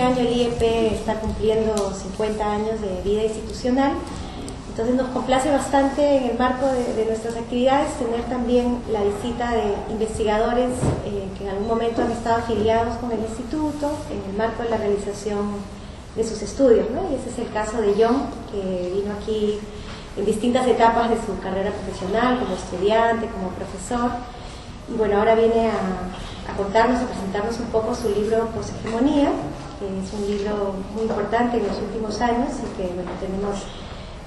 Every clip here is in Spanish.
año el IEP está cumpliendo 50 años de vida institucional. Entonces nos complace bastante en el marco de nuestras actividades tener también la visita de investigadores que en algún momento han estado afiliados con el instituto en el marco de la realización de sus estudios, ¿no? Y ese es el caso de John, que vino aquí en distintas etapas de su carrera profesional, como estudiante, como profesor, y bueno, ahora viene a contarnos, a presentarnos un poco su libro Poshegemonía, que es un libro muy importante en los últimos años y que bueno, tenemos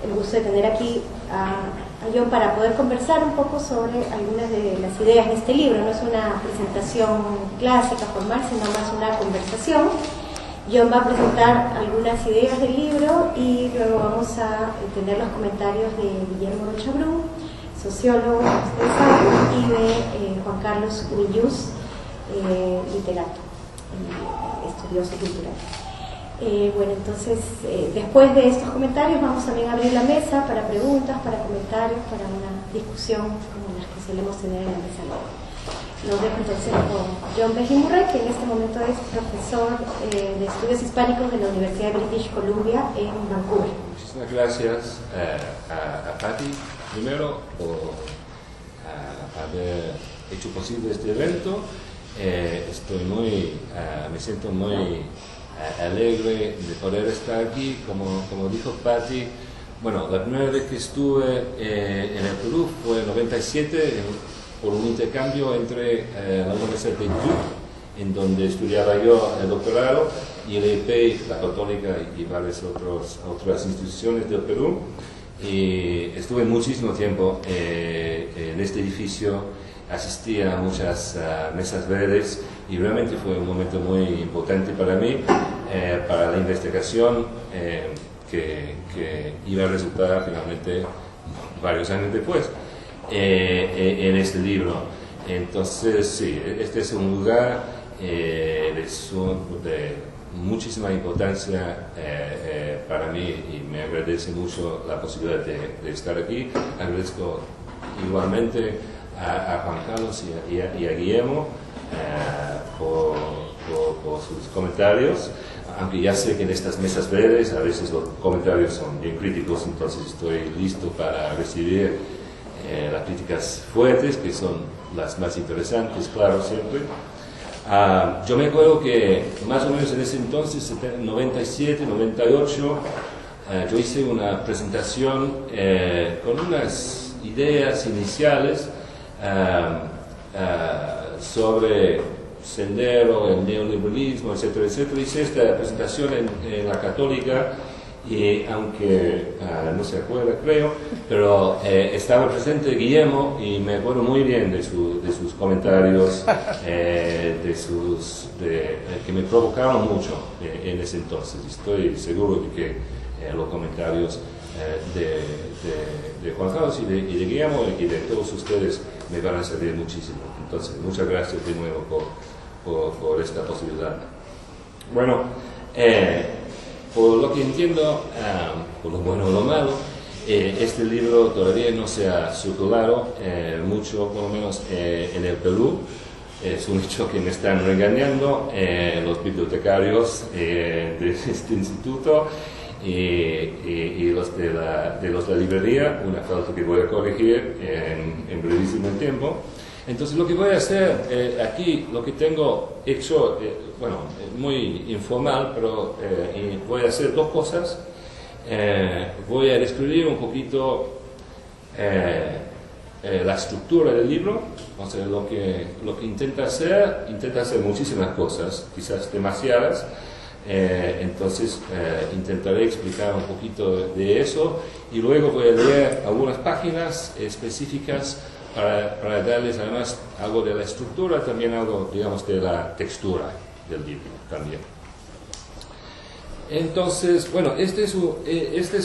el gusto de tener aquí a John para poder conversar un poco sobre algunas de las ideas de este libro. No es una presentación clásica, formal, sino más una conversación. John va a presentar algunas ideas del libro y luego vamos a tener los comentarios de Guillermo Rochabrú, sociólogo, como ustedes saben, y de Juan Carlos Millús, literato, estudioso cultural. Bueno, entonces, después de estos comentarios vamos también a abrir la mesa para preguntas, para comentarios, para una discusión como las que solemos tener en la mesa luego. Los dejo entonces con John Behlin Murray, que en este momento es profesor de Estudios Hispánicos de la Universidad de British Columbia en Vancouver. Muchísimas gracias a Patti, primero, por haber hecho posible este evento. Me siento muy alegre de poder estar aquí. Como dijo Patti, bueno, la primera vez que estuve en el Perú fue en 97 por un intercambio entre la Universidad de Duke, en donde estudiaba yo el doctorado, y el IEP, la Católica y varias otras instituciones del Perú. Y estuve muchísimo tiempo en este edificio, asistí a muchas mesas verdes y realmente fue un momento muy importante para mí, para la investigación que iba a resultar finalmente varios años después en este libro. Entonces sí, este es un lugar de muchísima importancia para mí y me agradece mucho la posibilidad de estar aquí. Agradezco igualmente a Juan Carlos y a Guillermo por sus comentarios, aunque ya sé que en estas mesas verdes a veces los comentarios son bien críticos, entonces estoy listo para recibir las críticas fuertes, que son las más interesantes, claro, siempre. Yo me acuerdo que más o menos en ese entonces, 97, 98, yo hice una presentación con unas ideas iniciales sobre Sendero, el neoliberalismo, etcétera, etcétera. Hice esta presentación en la Católica y aunque no se acuerda, creo, pero estaba presente Guillermo y me acuerdo muy bien de sus comentarios, que me provocaron mucho en ese entonces. Estoy seguro de que los comentarios de Juan Carlos y de Guillermo y de todos ustedes me van a servir muchísimo. Entonces, muchas gracias de nuevo por esta posibilidad. Bueno, por lo que entiendo, por lo bueno o lo malo, este libro todavía no se ha circulado mucho, por lo menos en el Perú. Es un hecho que me están regañando los bibliotecarios de este instituto y los de la librería, una falta que voy a corregir en brevísimo tiempo. Entonces lo que voy a hacer aquí, lo que tengo hecho, bueno, muy informal, pero voy a hacer dos cosas. Voy a describir un poquito la estructura del libro, o sea, lo que intenta hacer muchísimas cosas, quizás demasiadas. Entonces intentaré explicar un poquito de eso y luego voy a leer algunas páginas específicas para darles además algo de la estructura, también algo, digamos, de la textura del libro también. Entonces, bueno, este es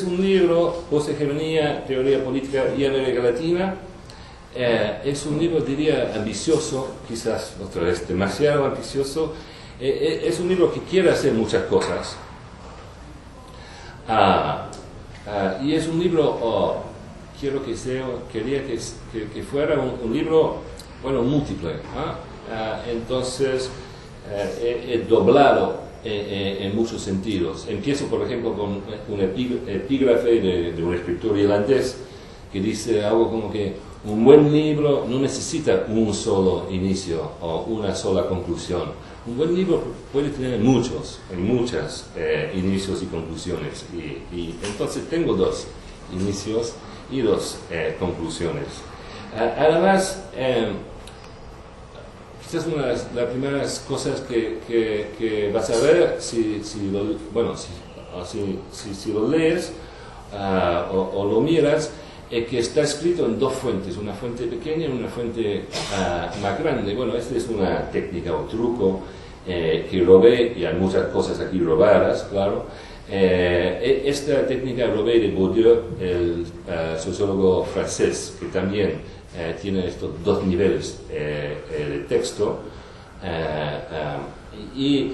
un libro, Poshegemonía, Teoría Política y América Latina. Es un libro, diría, ambicioso, quizás otra vez demasiado ambicioso. Es un libro que quiere hacer muchas cosas. Y es un libro, quería que fuera un libro, bueno, múltiple. Entonces, he doblado en muchos sentidos. Empiezo, por ejemplo, con un epígrafe de un escritor irlandés que dice algo como que un buen libro no necesita un solo inicio o una sola conclusión. Un buen libro puede tener muchos inicios y conclusiones. Y entonces tengo dos inicios y dos conclusiones. Además, quizás una de las primeras cosas que vas a ver si lo lees o lo miras, es que está escrito en dos fuentes, una fuente pequeña y una fuente más grande. Bueno, esta es una técnica o truco que robé, y hay muchas cosas aquí robadas, claro. Esta técnica robé de Bourdieu, el sociólogo francés, que también tiene estos dos niveles de texto, y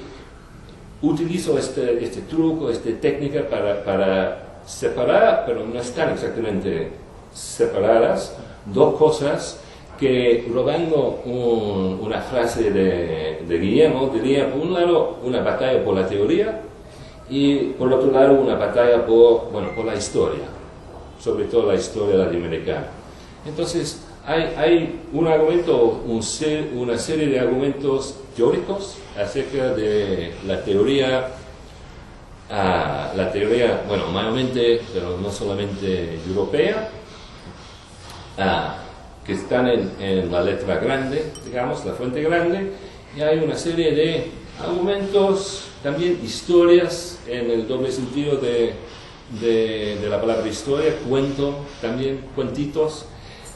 utilizo este truco, esta técnica para separar, pero no están exactamente separadas, dos cosas que, robando una frase de Guillermo, diría, por un lado, una batalla por la teoría y por otro lado una batalla por la historia, sobre todo la historia latinoamericana. Entonces, hay un argumento, una serie de argumentos teóricos acerca de la teoría, bueno, mayormente, pero no solamente europea, que están en la letra grande, digamos, la fuente grande, y hay una serie de argumentos, también historias, en el doble sentido de la palabra historia, cuento, también cuentitos,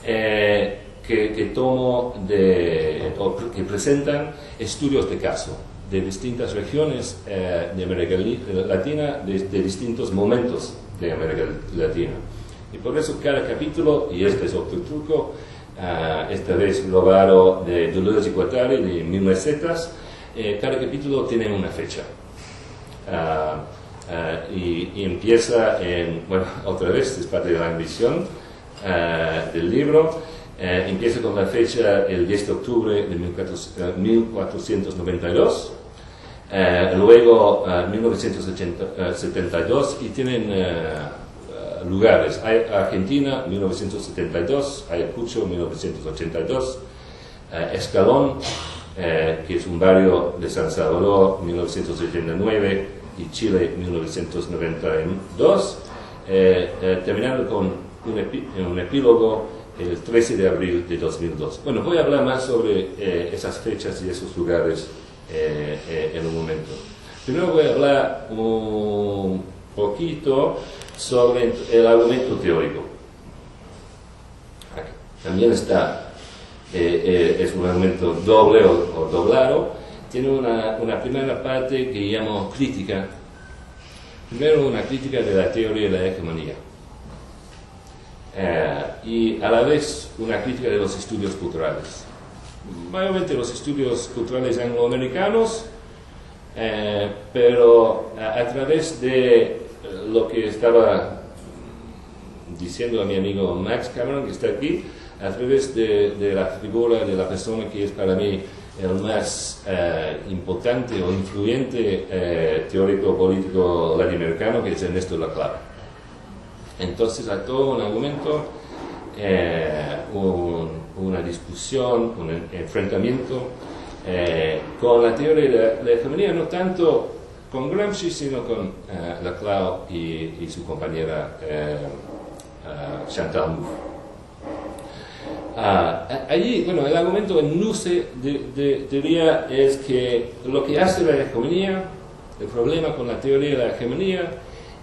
que tomo o que presentan estudios de caso de distintas regiones de América Latina, de distintos momentos de América Latina. Y por eso cada capítulo, y este es otro truco, esta vez robado de Deleuze y Guattari, de 1000 recetas, cada capítulo tiene una fecha. Y empieza otra vez, es parte de la ambición del libro, empieza con la fecha el 10 de octubre de 1492, luego 1972, y tienen lugares. Hay Argentina, 1972, Ayacucho, 1982, Escalón, que es un barrio de San Salvador, 1989, y Chile, 1992, terminando con un epílogo el 13 de abril de 2002. Bueno, voy a hablar más sobre esas fechas y esos lugares en un momento. Primero voy a hablar un poquito sobre el argumento teórico. Aquí también está, es un argumento doble o doblado. Tiene una primera parte que llamo crítica. Primero, una crítica de la teoría de la hegemonía. Y a la vez una crítica de los estudios culturales. Mayormente los estudios culturales angloamericanos, pero a través de lo que estaba diciendo a mi amigo Max Cameron, que está aquí, a través de la figura de la persona que es para mí el más importante o influyente teórico político latinoamericano, que es Ernesto Laclau. Entonces hay todo un argumento, una discusión, un enfrentamiento con la teoría de la hegemonía, no tanto con Gramsci, sino con Laclau y su compañera Chantal Mouffe. Allí, bueno, el argumento en nuce diría es que lo que hace la hegemonía, el problema con la teoría de la hegemonía,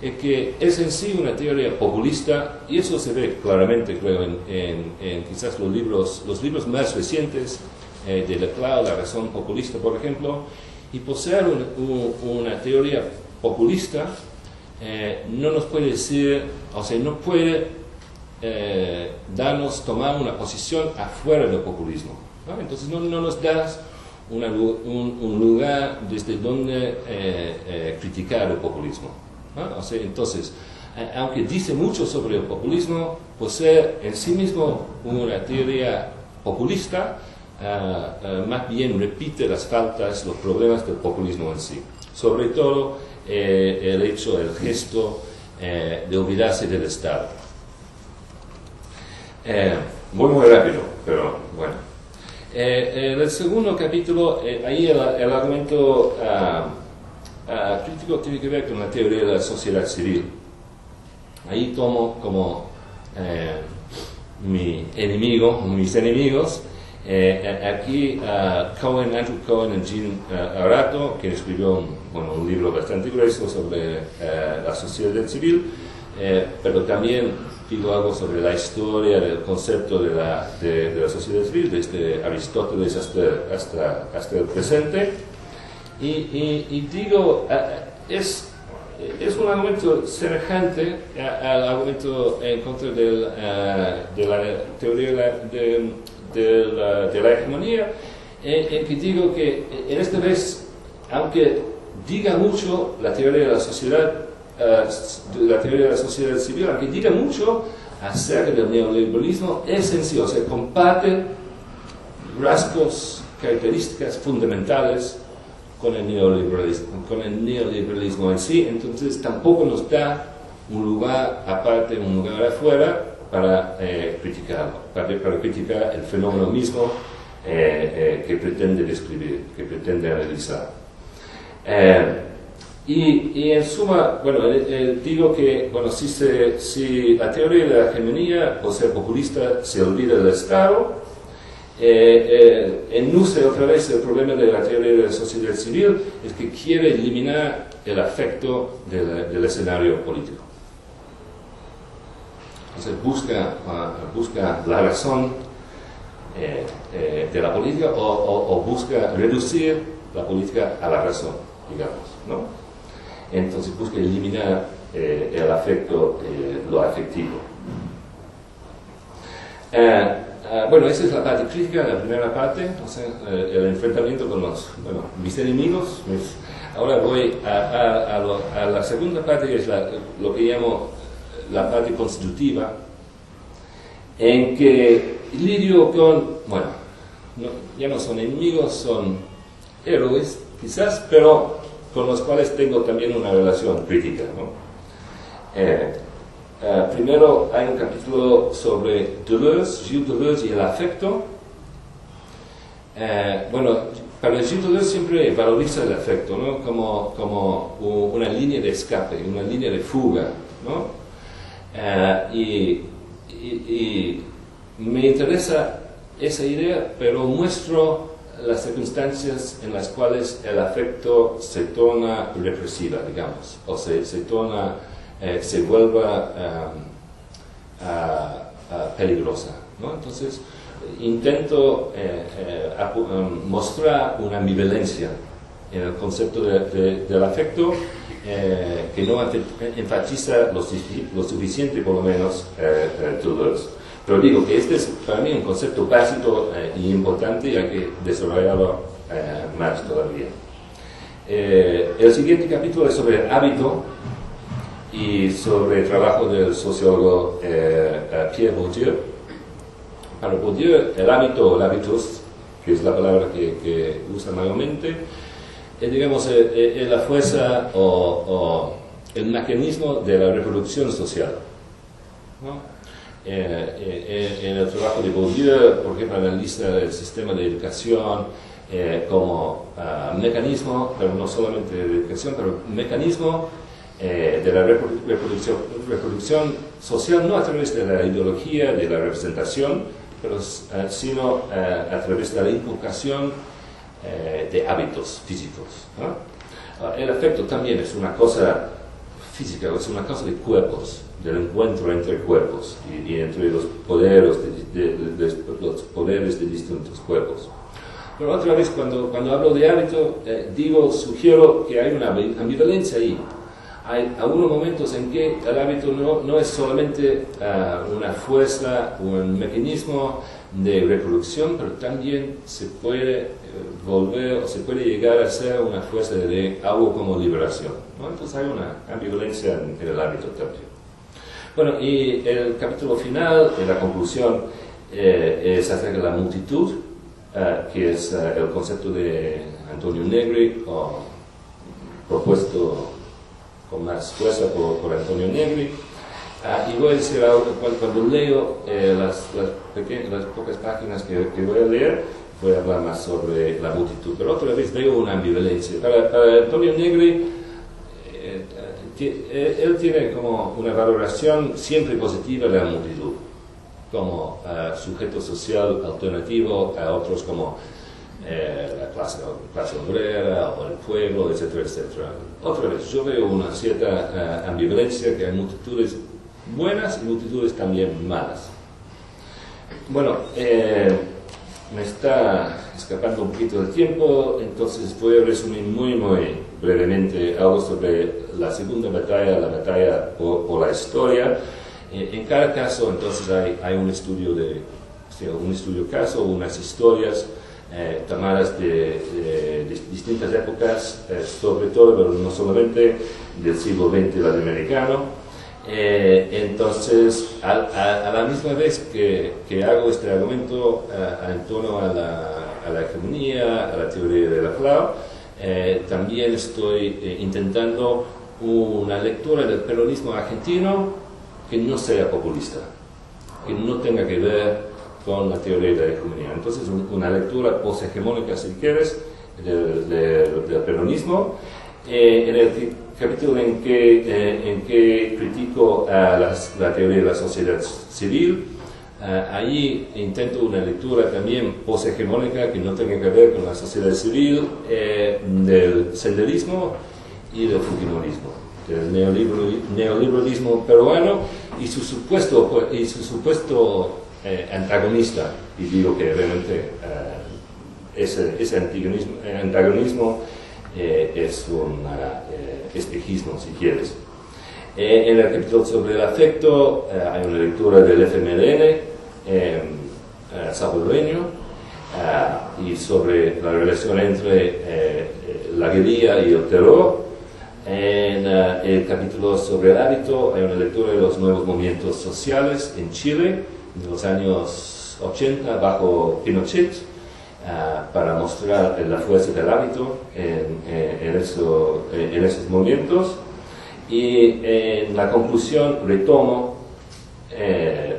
es que es en sí una teoría populista, y eso se ve claramente, creo, en quizás los libros más recientes de Laclau, La razón populista, por ejemplo. Y por ser una teoría populista, no nos puede decir, o sea, no puede darnos tomar una posición afuera del populismo, ¿no? Entonces no nos das un lugar desde donde criticar el populismo, ¿no? O sea, entonces, aunque dice mucho sobre el populismo, por ser en sí mismo una teoría populista, más bien repite las faltas, los problemas del populismo en sí. sobre todo el hecho, el gesto de olvidarse del Estado. Muy rápido, pero bueno. El segundo capítulo, ahí el argumento crítico tiene que ver con la teoría de la sociedad civil. Ahí tomo como mis enemigos, aquí Andrew Cohen y Jean Arato, que escribió un libro bastante grueso sobre la sociedad civil, pero también digo algo sobre la historia del concepto de la sociedad civil, desde Aristóteles hasta el presente, y digo, es un argumento semejante al argumento en contra de la teoría de la hegemonía, en que digo que en esta vez, aunque diga mucho la teoría de la sociedad civil, aunque diga mucho acerca del neoliberalismo, es sencillo, o sea, comparte rasgos, características fundamentales con el neoliberalismo en sí, entonces tampoco nos da un lugar aparte, un lugar afuera para criticarlo, para criticar el fenómeno mismo que pretende describir, que pretende analizar. Y en suma, digo que si la teoría de la hegemonía o ser populista se olvida del Estado, enuncia otra vez el problema de la teoría de la sociedad civil, es que quiere eliminar el afecto del escenario político. Entonces busca la razón de la política o busca reducir la política a la razón, digamos, ¿no? Entonces busca eliminar el afecto, lo afectivo. Esa es la parte crítica, la primera parte, o sea, el enfrentamiento con mis enemigos. Ahora voy a la segunda parte, que es lo que llamo la parte constitutiva, en que lidio con, ya no son enemigos, son héroes, quizás, pero con los cuales tengo también una relación crítica, ¿no? Primero hay un capítulo sobre Gilles Deleuze y el afecto. Para Gilles Deleuze siempre valoriza el afecto, ¿no? como una línea de escape, una línea de fuga, ¿no? Y me interesa esa idea, pero muestro las circunstancias en las cuales el afecto se torna represiva, digamos, o se vuelva peligrosa, ¿no? Entonces intento mostrar una ambivalencia en el concepto del afecto, que no enfatiza lo suficiente, por lo menos, Deleuze. Pero digo que este es para mí un concepto básico y importante, y hay que desarrollarlo más todavía. El siguiente capítulo es sobre el hábito y sobre el trabajo del sociólogo Pierre Bourdieu. Para Bourdieu, el hábito o el hábitus, que es la palabra que usa mayormente, es la fuerza o el mecanismo de la reproducción social, ¿no? En el trabajo de Bourdieu, por ejemplo, analiza el sistema de educación como mecanismo, pero no solamente de educación, pero mecanismo de la reproducción social, no a través de la ideología, de la representación, pero sino a través de la inculcación de hábitos físicos, ¿no? El afecto también es una cosa física, es una cosa de cuerpos, del encuentro entre cuerpos y entre los poderes de distintos cuerpos. Pero otra vez, cuando hablo de hábito, sugiero que hay una ambivalencia ahí. Hay algunos momentos en que el hábito no es solamente una fuerza, un mecanismo de reproducción, pero también se puede volver o se puede llegar a ser una fuerza de algo como liberación, ¿no? Entonces hay una ambivalencia en el hábito también. Bueno, y el capítulo final, la conclusión, es acerca de la multitud, que es el concepto de Antonio Negri, o propuesto con más fuerza por Antonio Negri. Y voy a decir algo, cuando leo las pocas páginas que voy a leer, voy a hablar más sobre la multitud. Pero otra vez veo una ambivalencia. Para Antonio Negri, él tiene como una valoración siempre positiva de la multitud, como sujeto social alternativo a otros como la clase obrera o el pueblo, etcétera, etcétera. Otra vez, yo veo una cierta ambivalencia, que hay multitudes buenas y multitudes también malas. Bueno, me está escapando un poquito del tiempo, entonces voy a resumir muy brevemente algo sobre la segunda batalla, la batalla por la historia. En cada caso, entonces, hay un estudio caso, unas historias tomadas de distintas épocas, sobre todo, pero no solamente, del siglo XX latinoamericano. Entonces, a la misma vez que hago este argumento en torno a la hegemonía, a la teoría de Laflau, también estoy intentando una lectura del peronismo argentino que no sea populista, que no tenga que ver con la teoría de la hegemonía. Entonces, una lectura poshegemónica, si quieres, del peronismo, en el capítulo en que critico la teoría de la sociedad civil. Allí intento una lectura también poshegemónica que no tenga que ver con la sociedad civil, del senderismo y del fujimorismo, del neoliberalismo peruano y su supuesto antagonista, y digo que realmente ese antagonismo es un espejismo, si quieres. En el capítulo sobre el afecto hay una lectura del FMLN salvadoreño y sobre la relación entre la guerrilla y el terror. En el capítulo sobre el hábito hay una lectura de los nuevos movimientos sociales en Chile de los años 80 bajo Pinochet, para mostrar la fuerza del hábito en esos movimientos. Y en la conclusión retomo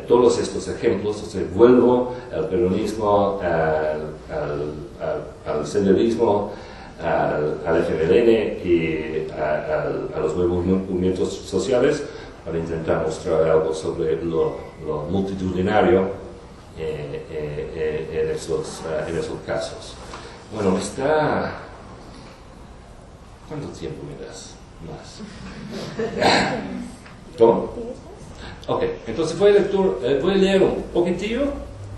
todos estos ejemplos, o sea, vuelvo al peronismo, al senderismo, al FMLN y a los nuevos movimientos sociales, para intentar mostrar algo sobre lo multitudinario en esos casos. Bueno, ¿cuánto tiempo me das? Más. ¿Cómo? Ok, entonces voy a leer un poquitillo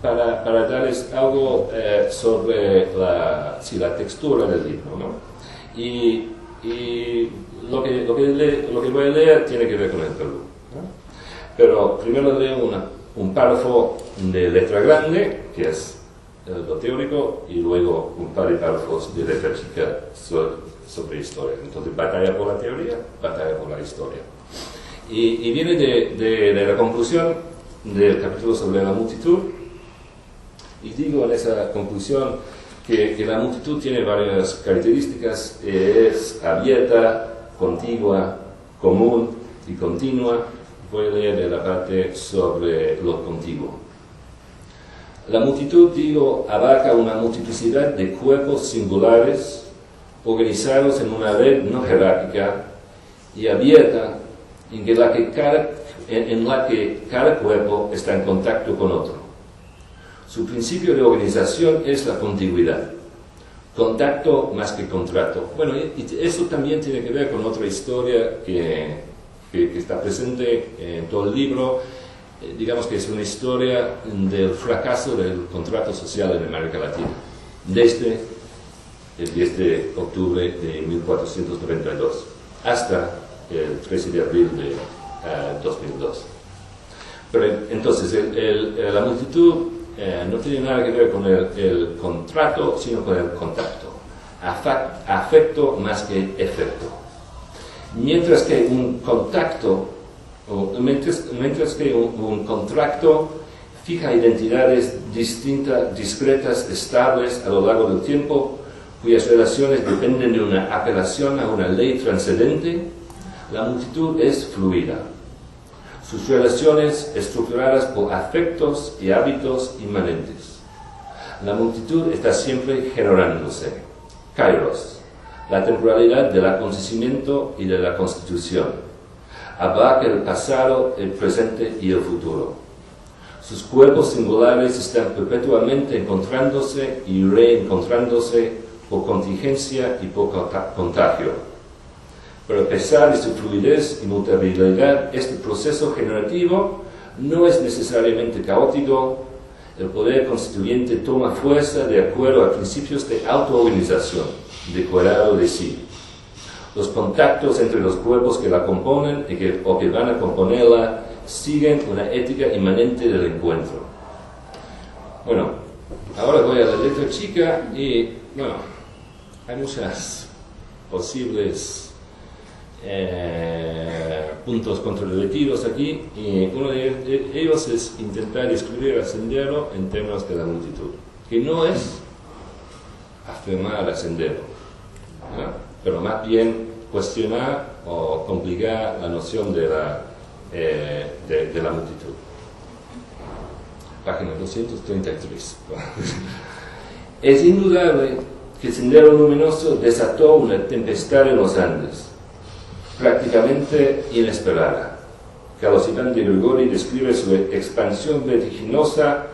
para darles algo sobre la textura del libro, ¿no? Y lo que voy a leer tiene que ver con el Perú, ¿no? Pero primero leo un párrafo de letra grande, que es lo teórico, y luego un par de párrafos de letra chica sobre historia. Entonces, batalla por la teoría, batalla por la historia. Y viene de la conclusión del capítulo sobre la multitud, y digo en esa conclusión que la multitud tiene varias características: es abierta, contigua, común y continua. Voy a leer de la parte sobre lo contiguo. La multitud, digo, abarca una multiplicidad de cuerpos singulares, organizados en una red no jerárquica y abierta, en la que cada cuerpo está en contacto con otro. Su principio de organización es la contigüidad, contacto más que contrato. Bueno, y eso también tiene que ver con otra historia que está presente en todo el libro. Digamos que es una historia del fracaso del contrato social en América Latina, desde el 10 de octubre de 1492 hasta el 13 de abril de 2002. Pero entonces, la multitud no tiene nada que ver con el contrato, sino con el contacto. Afecto más que efecto. Mientras que un contrato fija identidades distintas, discretas, estables a lo largo del tiempo, cuyas relaciones dependen de una apelación a una ley trascendente, la multitud es fluida. Sus relaciones estructuradas por afectos y hábitos inmanentes. La multitud está siempre generándose. Kairos, la temporalidad del acontecimiento y de la constitución. Abarca el pasado, el presente y el futuro. Sus cuerpos singulares están perpetuamente encontrándose y reencontrándose por contingencia y por contagio. Pero a pesar de su fluidez y mutabilidad, este proceso generativo no es necesariamente caótico. El poder constituyente toma fuerza de acuerdo a principios de autoorganización, de cuidado de sí. Los contactos entre los cuerpos que la componen o que van a componerla siguen una ética inmanente del encuentro. Bueno, ahora voy a la letra chica y, bueno, hay muchas posibles puntos controvertidos aquí, y uno de ellos es intentar describir al sendero en términos de la multitud, que no es afirmar al sendero, ¿no? Pero más bien cuestionar o complicar la noción de la multitud. Página 233. Es indudable que el sendero luminoso desató una tempestad en los Andes, prácticamente inesperada. Carlos Iván de Grigori describe su expansión vertiginosa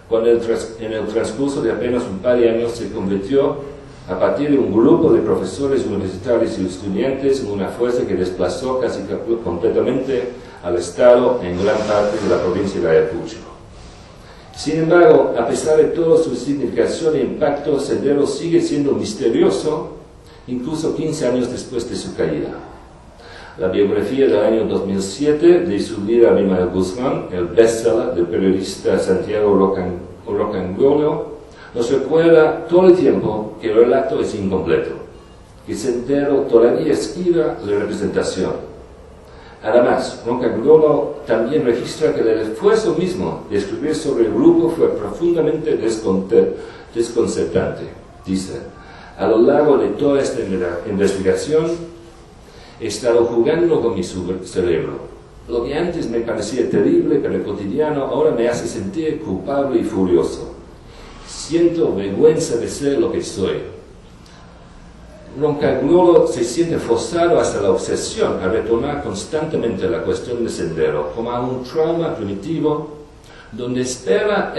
cuando en el transcurso de apenas un par de años se convirtió, a partir de un grupo de profesores universitarios y estudiantes, en una fuerza que desplazó casi completamente al Estado en gran parte de la provincia de Ayacucho. Sin embargo, a pesar de toda su significación e impacto, el sendero sigue siendo misterioso, incluso 15 años después de su caída. La biografía del año 2007 de su líder Abimael Guzmán, el bestseller del periodista Santiago Rocanguolo, nos recuerda todo el tiempo que el relato es incompleto, que el sendero todavía esquiva la representación. Además, Rocanguolo también registra que el esfuerzo mismo de escribir sobre el grupo fue profundamente desconcertante. Dice: a lo largo de toda esta investigación, he estado jugando con mi cerebro. Lo que antes me parecía terrible pero cotidiano, ahora me hace sentir culpable y furioso. Siento vergüenza de ser lo que soy. Rocanguolo se siente forzado hasta la obsesión a retornar constantemente a la cuestión del sendero, como a un trauma primitivo, donde él espera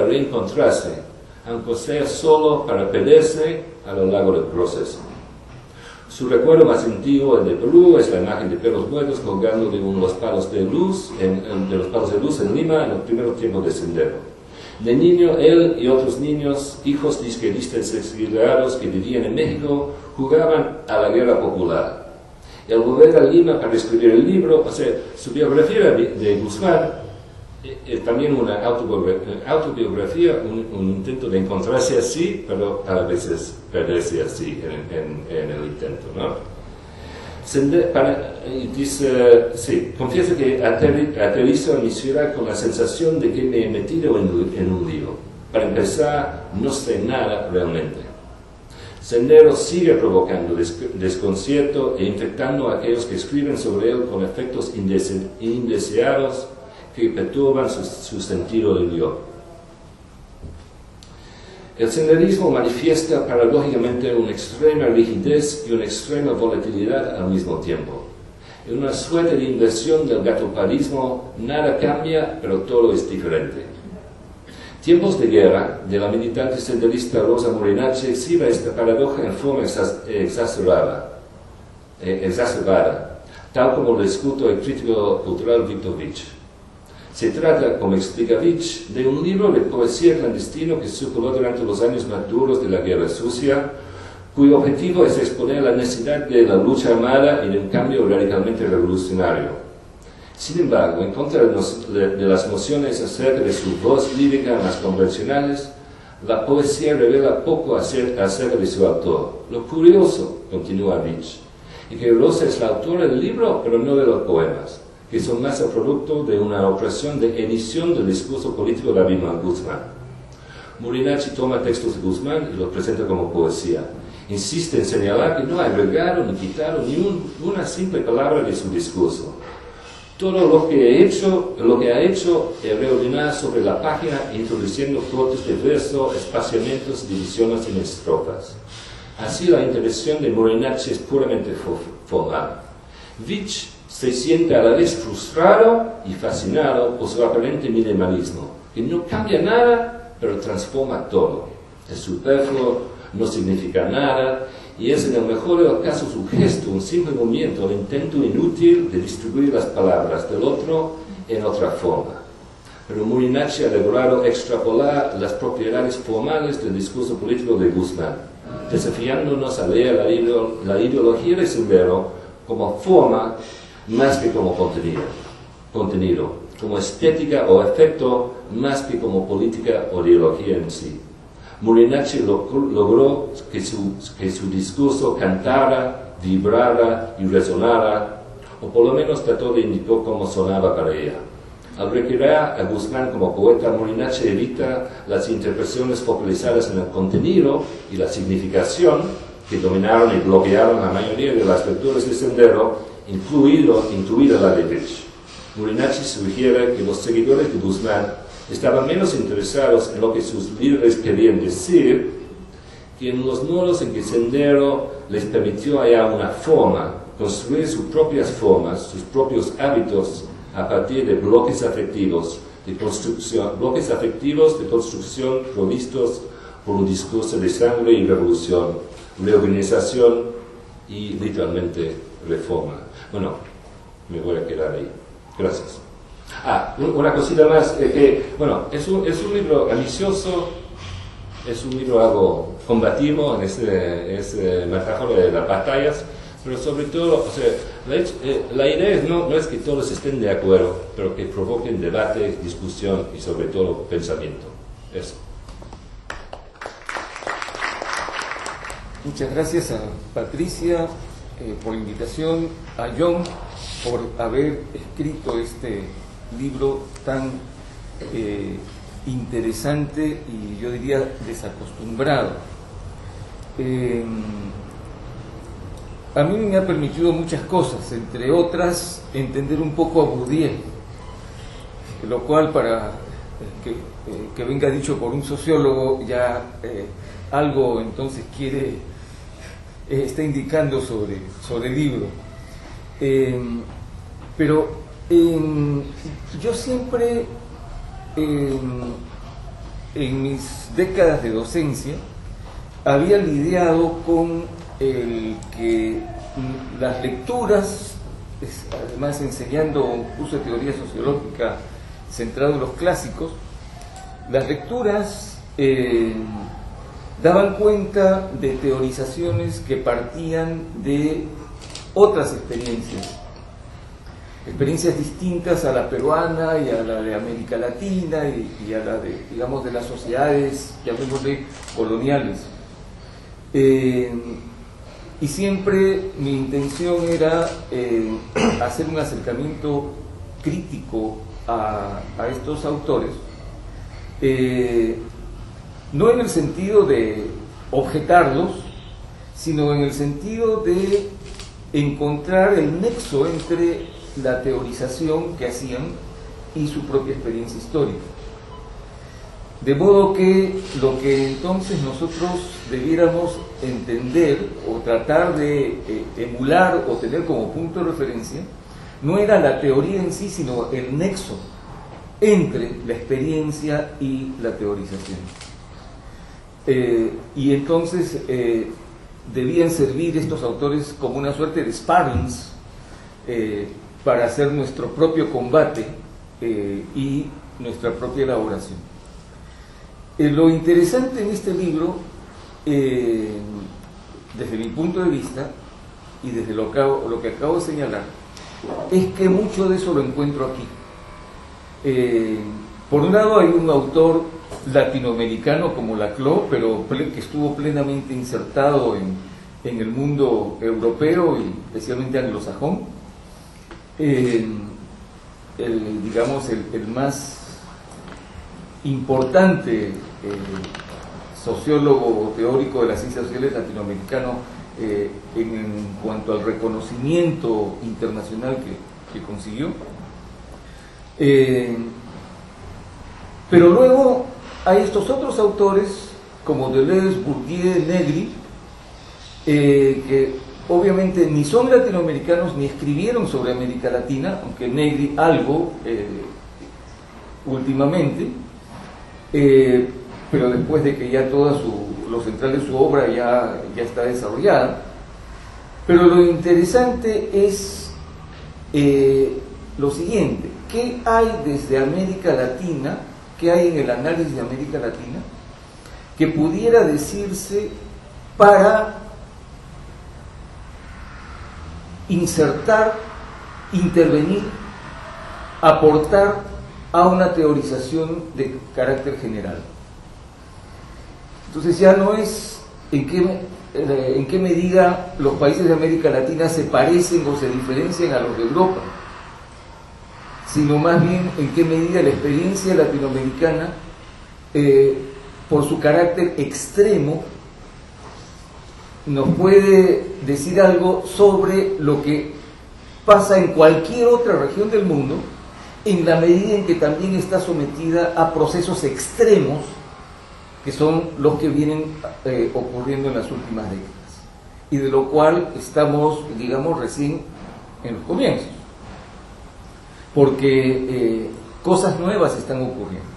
reencontrarse, aunque sea solo para perderse a lo largo del proceso. Su recuerdo más antiguo, el de Perú, es la imagen de perros muertos colgando de los palos de luz en Lima en los primeros tiempos del sendero. De niño, él y otros niños, hijos de izquierdistas exiliados que vivían en México, jugaban a la guerra popular. Y al volver a Lima para escribir el libro, o sea, su biografía de Guzmán es también una autobiografía, un intento de encontrarse así, pero a veces perderse así en el intento, ¿no? Confieso que aterrizo en mi ciudad con la sensación de que me he metido en un lío. Para empezar, no sé nada realmente. Sendero sigue provocando desconcierto e infectando a aquellos que escriben sobre él con efectos indeseados que perturban su sentido del yo. El senderismo manifiesta paradójicamente una extrema rigidez y una extrema volatilidad al mismo tiempo. En una suerte de inversión del gatoparismo, nada cambia, pero todo es diferente. Tiempos de guerra, de la militante senderista Rosa Murinacci, exhibe esta paradoja en forma exacerbada, tal como lo discute el crítico cultural Víctor Vich. Se trata, como explica Vich, de un libro de poesía clandestino que circuló durante los años más duros de la Guerra Sucia, cuyo objetivo es exponer la necesidad de la lucha armada y de un cambio radicalmente revolucionario. Sin embargo, en contra de las nociones acerca de su voz lírica más convencionales, la poesía revela poco acerca de su autor. Lo curioso, continúa Vich, es que Rosa es la autora del libro, pero no de los poemas, que son más el producto de una operación de edición del discurso político de Abimael Guzmán. Murinacci toma textos de Guzmán y los presenta como poesía. insiste en señalar que no ha agregado ni quitado ni una simple palabra de su discurso. Todo lo que ha hecho es reordenar sobre la página, introduciendo cortes de verso, espaciamientos, divisiones en estrofas. Así la intervención de Murinacci es puramente formal. Vich se siente a la vez frustrado y fascinado por su aparente minimalismo, que no cambia nada, pero transforma todo. Es superfluo, no significa nada, y es en el mejor de los casos un gesto, un simple movimiento, el intento inútil de distribuir las palabras del otro en otra forma. Pero Murinacci ha logrado extrapolar las propiedades formales del discurso político de Guzmán, desafiándonos a leer la ideología de Sendero como forma más que como contenido, como estética o efecto más que como política o ideología en sí. Murinacci logró que su discurso cantara, vibrara y resonara, o por lo menos trató de indicar cómo sonaba para ella. Al recrear a Guzmán como poeta, Murinacci evita las interpretaciones focalizadas en el contenido y la significación que dominaron y bloquearon la mayoría de las lecturas de Sendero, incluida la de Vich. Murinacci sugiere que los seguidores de Guzmán estaban menos interesados en lo que sus líderes querían decir que en los modos en que Sendero les permitió hallar una forma, construir sus propias formas, sus propios hábitos a partir de bloques afectivos de construcción provistos por un discurso de sangre y revolución, reorganización y literalmente reforma. Bueno, me voy a quedar ahí. Gracias. Una cosita más, es un libro ambicioso, es un libro algo combativo en ese metáfora de las batallas, pero sobre todo, la idea no es que todos estén de acuerdo, pero que provoquen debate, discusión y sobre todo pensamiento. Eso. Muchas gracias a Patricia por la invitación, a John por haber escrito este libro tan interesante y yo diría desacostumbrado. A mí me ha permitido muchas cosas, entre otras entender un poco a Bourdieu, lo cual para que venga dicho por un sociólogo ya algo entonces está indicando sobre el libro. Pero yo siempre en mis décadas de docencia había lidiado con el que las lecturas, además enseñando un curso de teoría sociológica centrado en los clásicos, las lecturas daban cuenta de teorizaciones que partían de otras experiencias distintas a la peruana y a la de América Latina y a la de, digamos, de las sociedades, llamémosle, coloniales. Y siempre mi intención era hacer un acercamiento crítico a estos autores, no en el sentido de objetarlos, sino en el sentido de encontrar el nexo entre la teorización que hacían y su propia experiencia histórica. De modo que lo que entonces nosotros debiéramos entender o tratar de emular o tener como punto de referencia no era la teoría en sí, sino el nexo entre la experiencia y la teorización. Y entonces debían servir estos autores como una suerte de sparrings para hacer nuestro propio combate y nuestra propia elaboración. Lo interesante en este libro, desde mi punto de vista y desde lo que acabo de señalar, es que mucho de eso lo encuentro aquí. Por un lado hay un autor latinoamericano como Laclau, pero que estuvo plenamente insertado en el mundo europeo y especialmente anglosajón. Digamos el más importante sociólogo teórico de las ciencias sociales latinoamericano en cuanto al reconocimiento internacional que consiguió. Pero luego hay estos otros autores como Deleuze, Bourdieu, Negri, que obviamente ni son latinoamericanos ni escribieron sobre América Latina, aunque Negri algo últimamente, pero después de que ya toda lo central de su obra ya está desarrollada. Pero lo interesante es lo siguiente: ¿qué hay desde América Latina, qué hay en el análisis de América Latina que pudiera decirse para insertar, intervenir, aportar a una teorización de carácter general? Entonces ya no es en qué medida los países de América Latina se parecen o se diferencian a los de Europa, sino más bien en qué medida la experiencia latinoamericana, por su carácter extremo, nos puede decir algo sobre lo que pasa en cualquier otra región del mundo, en la medida en que también está sometida a procesos extremos, que son los que vienen ocurriendo en las últimas décadas, y de lo cual estamos, digamos, recién en los comienzos, porque cosas nuevas están ocurriendo.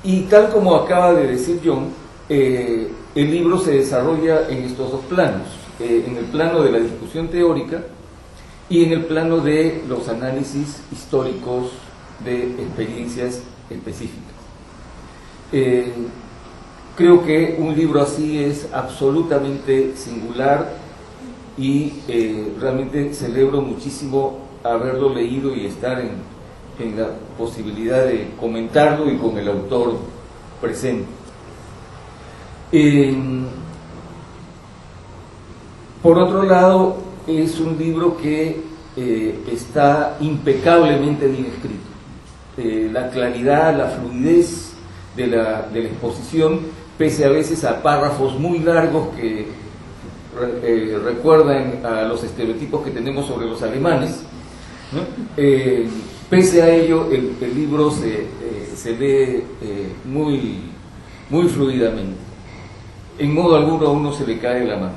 Y tal como acaba de decir John, el libro se desarrolla en estos dos planos, en el plano de la discusión teórica y en el plano de los análisis históricos de experiencias específicas. Creo que un libro así es absolutamente singular y realmente celebro muchísimo haberlo leído y estar en la posibilidad de comentarlo y con el autor presente. Por otro lado, es un libro que está impecablemente bien escrito. La claridad, la fluidez de la exposición, pese a veces a párrafos muy largos que recuerdan a los estereotipos que tenemos sobre los alemanes, ¿no? Pese a ello, el libro se lee muy fluidamente. En modo alguno a uno se le cae la mano.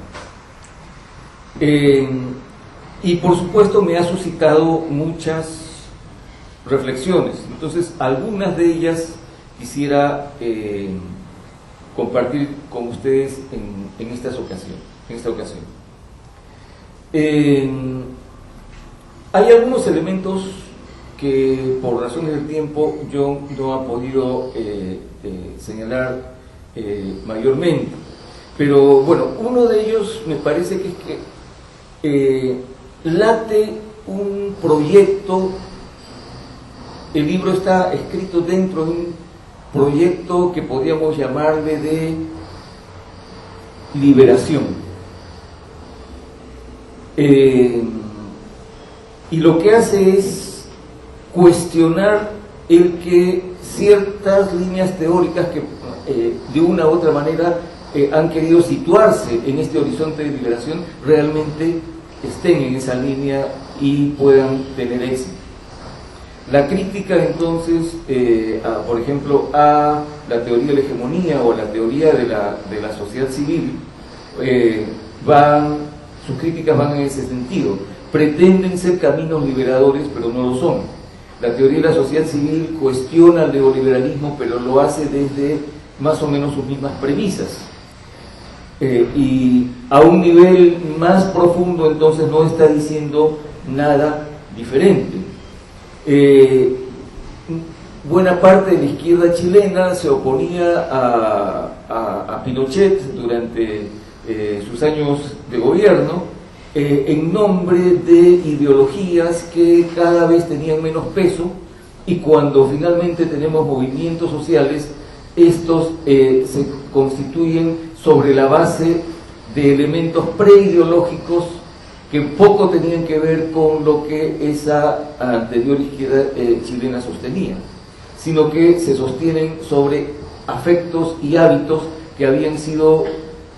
Y por supuesto me ha suscitado muchas reflexiones. Entonces, algunas de ellas quisiera compartir con ustedes en esta ocasión. Hay algunos elementos que por razones del tiempo yo no ha podido señalar mayormente, pero bueno, uno de ellos me parece que es que late un proyecto. El libro está escrito dentro de un proyecto que podríamos llamarle de liberación. Y lo que hace es cuestionar el que ciertas líneas teóricas que de una u otra manera han querido situarse en este horizonte de liberación realmente estén en esa línea y puedan tener éxito. La crítica entonces, por ejemplo, a la teoría de la hegemonía o a la teoría de la sociedad civil, sus críticas van en ese sentido. Pretenden ser caminos liberadores, pero no lo son. La teoría de la sociedad civil cuestiona el neoliberalismo, pero lo hace desde más o menos sus mismas premisas. Y a un nivel más profundo, entonces, no está diciendo nada diferente. Buena parte de la izquierda chilena se oponía a Pinochet durante sus años de gobierno, en nombre de ideologías que cada vez tenían menos peso, y cuando finalmente tenemos movimientos sociales, estos se constituyen sobre la base de elementos preideológicos que poco tenían que ver con lo que esa anterior izquierda chilena sostenía, sino que se sostienen sobre afectos y hábitos que habían sido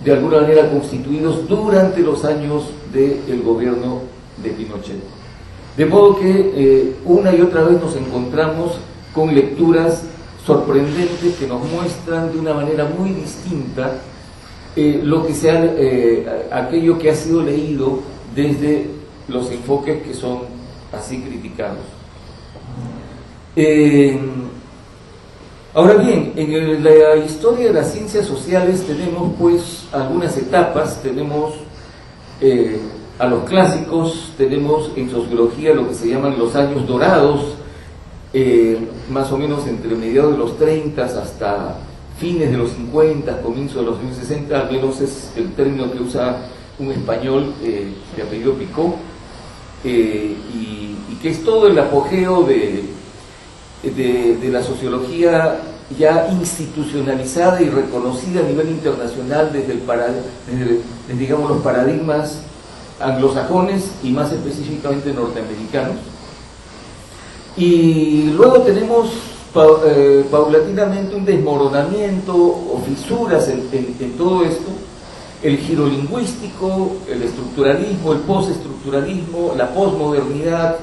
de alguna manera constituidos durante los años del gobierno de Pinochet. De modo que una y otra vez nos encontramos con lecturas sorprendentes que nos muestran de una manera muy distinta lo que aquello que ha sido leído desde los enfoques que son así criticados. Ahora bien, en la historia de las ciencias sociales tenemos pues algunas etapas. Tenemos a los clásicos, tenemos en sociología lo que se llaman los años dorados, más o menos entre mediados de los 30 hasta fines de los 50, comienzo de los años 60, al menos es el término que usa un español de apellido Picó, y que es todo el apogeo de la sociología ya institucionalizada y reconocida a nivel internacional desde digamos, los paradigmas anglosajones y más específicamente norteamericanos. Y luego tenemos paulatinamente un desmoronamiento o fisuras en todo esto, el giro lingüístico, el estructuralismo, el postestructuralismo, la posmodernidad,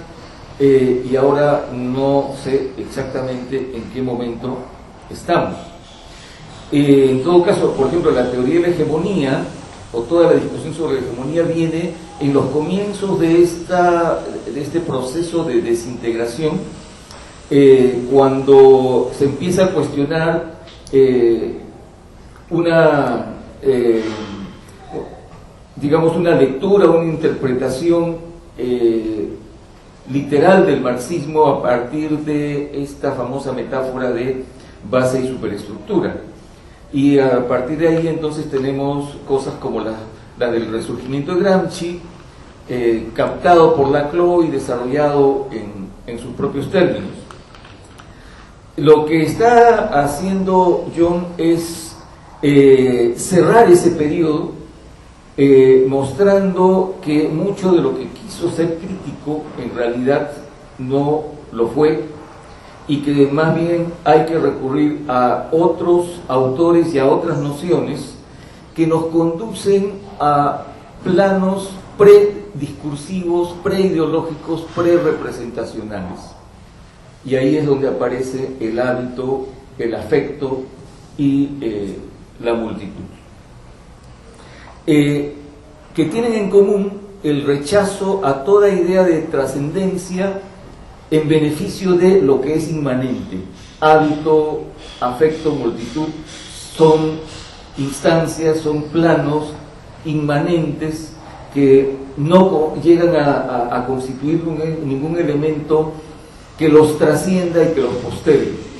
y ahora no sé exactamente en qué momento estamos. En todo caso, por ejemplo, la teoría de la hegemonía, o toda la discusión sobre la hegemonía, viene en los comienzos de este proceso de desintegración, cuando se empieza a cuestionar digamos, una lectura, una interpretación literal del marxismo a partir de esta famosa metáfora de base y superestructura. Y a partir de ahí entonces tenemos cosas como la del resurgimiento de Gramsci, captado por Laclau y desarrollado en sus propios términos. Lo que está haciendo John es cerrar ese periodo, mostrando que mucho de lo que quiso ser crítico en realidad no lo fue, y que más bien hay que recurrir a otros autores y a otras nociones que nos conducen a planos prediscursivos, preideológicos, prerepresentacionales. Y ahí es donde aparece el hábito, el afecto y la multitud, que tienen en común el rechazo a toda idea de trascendencia en beneficio de lo que es inmanente. Hábito, afecto, multitud son instancias, son planos inmanentes que no llegan a constituir ningún elemento que los trascienda y que los postere.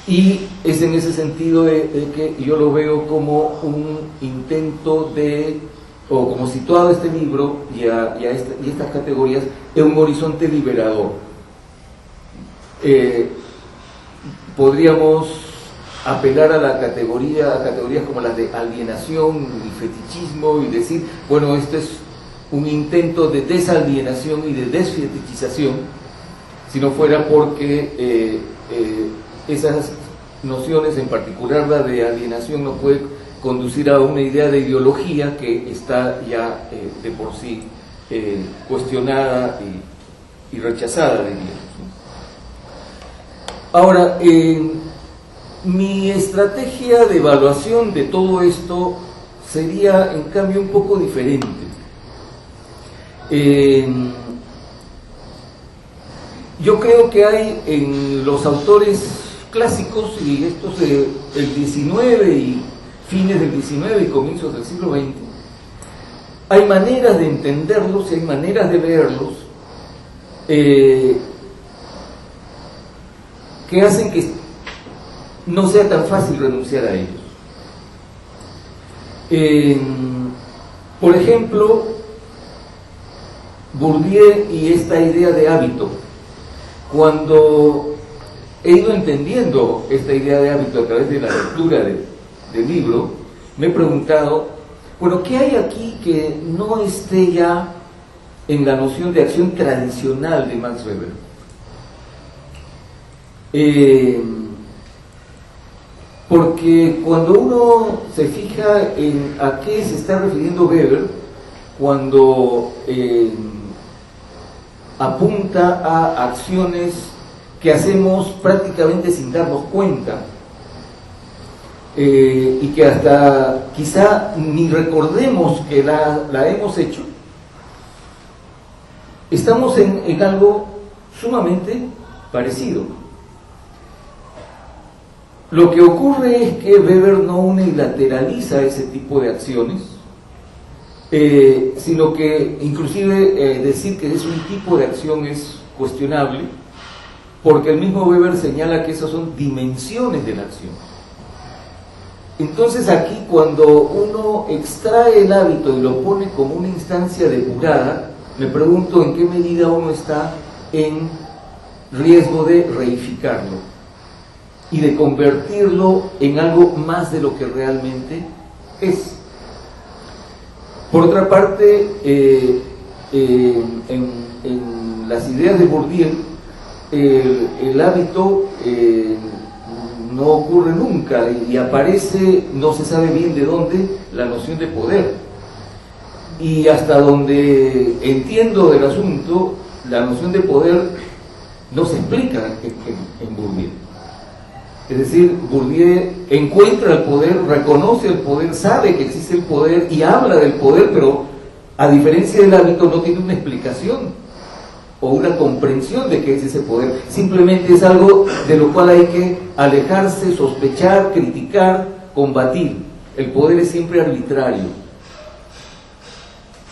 Y es en ese sentido de que yo lo veo como un intento o como situado este libro y estas categorías en un horizonte liberador. Podríamos apelar a categorías como las de alienación y fetichismo y decir, bueno, esto es un intento de desalienación y de desfetichización, si no fuera porque esas nociones, en particular la de alienación, nos puede conducir a una idea de ideología que está ya de por sí cuestionada y rechazada, diríamos. Ahora, mi estrategia de evaluación de todo esto sería, en cambio, un poco diferente. Yo creo que hay en los autores clásicos, y estos del 19 y fines del 19 y comienzos del siglo XX, hay maneras de entenderlos y hay maneras de leerlos que hacen que no sea tan fácil renunciar a ellos. Por ejemplo, Bourdieu y esta idea de hábito. Cuando he ido entendiendo esta idea de hábito a través de la lectura del libro, me he preguntado, bueno, ¿qué hay aquí que no esté ya en la noción de acción tradicional de Max Weber? Porque cuando uno se fija en a qué se está refiriendo Weber, cuando apunta a acciones que hacemos prácticamente sin darnos cuenta, y que hasta quizá ni recordemos que la hemos hecho, estamos en algo sumamente parecido. Lo que ocurre es que Weber no unilateraliza ese tipo de acciones, sino que inclusive decir que es un tipo de acción es cuestionable, porque el mismo Weber señala que esas son dimensiones de la acción. Entonces aquí, cuando uno extrae el hábito y lo pone como una instancia depurada, me pregunto en qué medida uno está en riesgo de reificarlo y de convertirlo en algo más de lo que realmente es. Por otra parte, en las ideas de Bourdieu, el hábito no ocurre nunca y aparece, no se sabe bien de dónde, la noción de poder. Y hasta donde entiendo del asunto, la noción de poder no se explica en Bourdieu. Es decir, Bourdieu encuentra el poder, reconoce el poder, sabe que existe el poder y habla del poder, pero a diferencia del hábito no tiene una explicación o una comprensión de qué es ese poder. Simplemente es algo de lo cual hay que alejarse, sospechar, criticar, combatir. El poder es siempre arbitrario.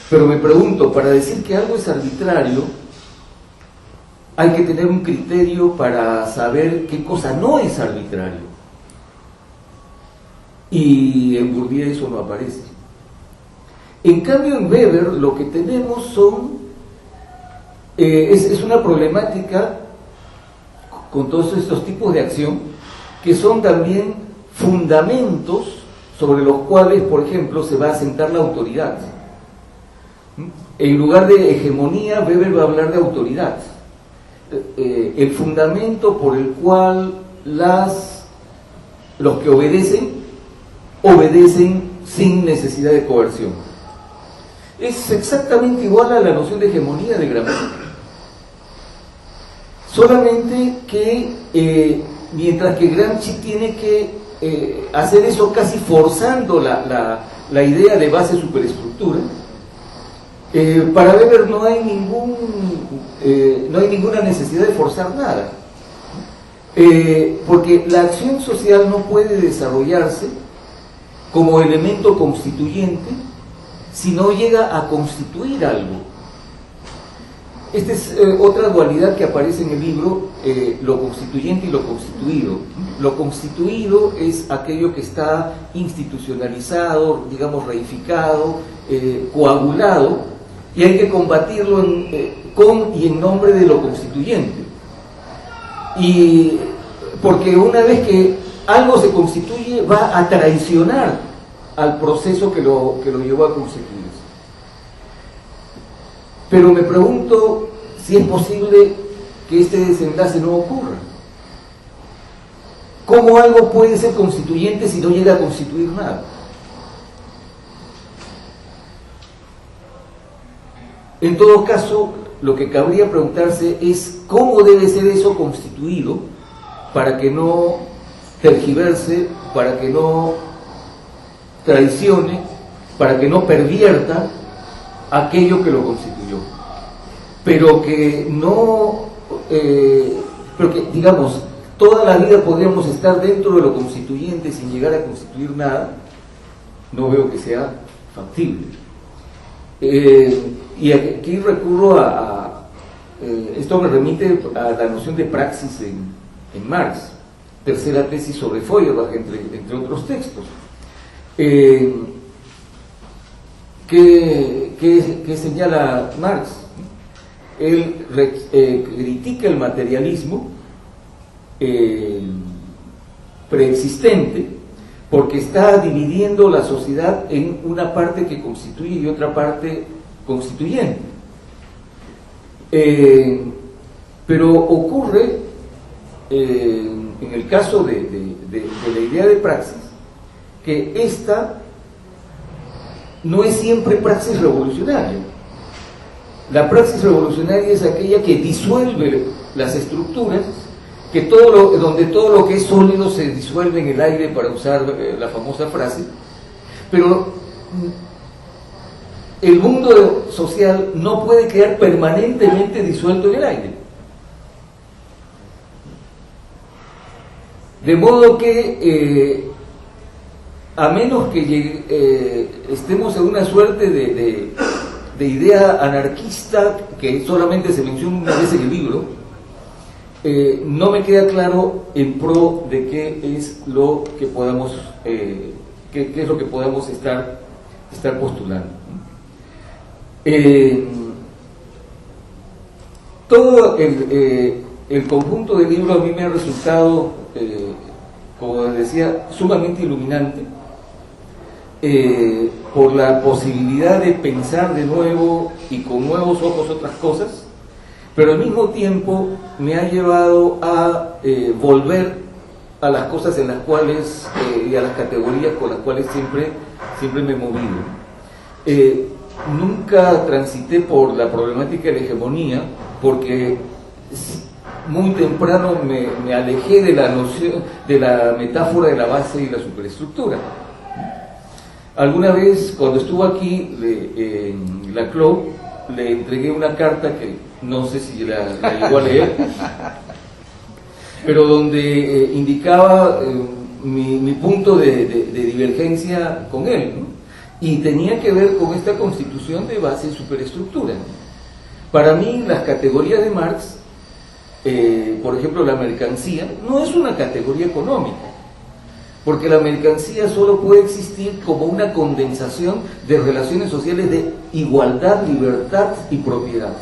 Pero me pregunto, para decir que algo es arbitrario, hay que tener un criterio para saber qué cosa no es arbitrario. Y en Bourdieu eso no aparece. En cambio, en Weber lo que tenemos son es una problemática con todos estos tipos de acción que son también fundamentos sobre los cuales, por ejemplo, se va a asentar la autoridad. En lugar de hegemonía, Weber va a hablar de autoridad. El fundamento por el cual los que obedecen sin necesidad de coerción. Es exactamente igual a la noción de hegemonía de Gramsci. Solamente que mientras que Gramsci tiene que hacer eso casi forzando la idea de base superestructura, para Weber no hay ninguna necesidad de forzar nada, porque la acción social no puede desarrollarse como elemento constituyente si no llega a constituir algo. Esta es otra dualidad que aparece en el libro, lo constituyente y lo constituido. Lo constituido es aquello que está institucionalizado, digamos reificado, coagulado, y hay que combatirlo con y en nombre de lo constituyente. Y porque una vez que algo se constituye, va a traicionar al proceso que lo llevó a constituirse. Pero me pregunto si es posible que este desenlace no ocurra. ¿Cómo algo puede ser constituyente si no llega a constituir nada? En todo caso, lo que cabría preguntarse es cómo debe ser eso constituido para que no tergiverse, para que no traicione, para que no pervierta aquello que lo constituyó. Pero que no, pero que, digamos, toda la vida podríamos estar dentro de lo constituyente sin llegar a constituir nada, no veo que sea factible. Y aquí recurro esto me remite a la noción de praxis en Marx, tercera tesis sobre Feuerbach, entre otros textos. ¿Qué señala Marx? Él critica el materialismo preexistente porque está dividiendo la sociedad en una parte que constituye y otra parte constituyente. Pero ocurre en el caso de la idea de praxis, que esta no es siempre praxis revolucionaria. La praxis revolucionaria es aquella que disuelve las estructuras, que donde todo lo que es sólido se disuelve en el aire, para usar la famosa frase, pero el mundo social no puede quedar permanentemente disuelto en el aire. De modo que, a menos que estemos en una suerte de idea anarquista que solamente se menciona una vez en el libro, no me queda claro en pro de qué es lo que podamos, qué es lo que podamos estar postulando. Todo el conjunto del libro a mí me ha resultado, como decía, sumamente iluminante, por la posibilidad de pensar de nuevo y con nuevos ojos otras cosas, pero al mismo tiempo me ha llevado a volver a las cosas en las cuales, y a las categorías con las cuales siempre me he movido. Nunca transité por la problemática de la hegemonía, porque muy temprano me alejé de la noción, de la metáfora de la base y la superestructura. Alguna vez, cuando estuvo aquí en la CLO, le entregué una carta que no sé si la llegó a leer, pero donde indicaba mi punto de divergencia con él, ¿no? Y tenía que ver con esta constitución de base y superestructura. Para mí, las categorías de Marx, por ejemplo, la mercancía, no es una categoría económica, porque la mercancía solo puede existir como una condensación de relaciones sociales de igualdad, libertad y propiedad.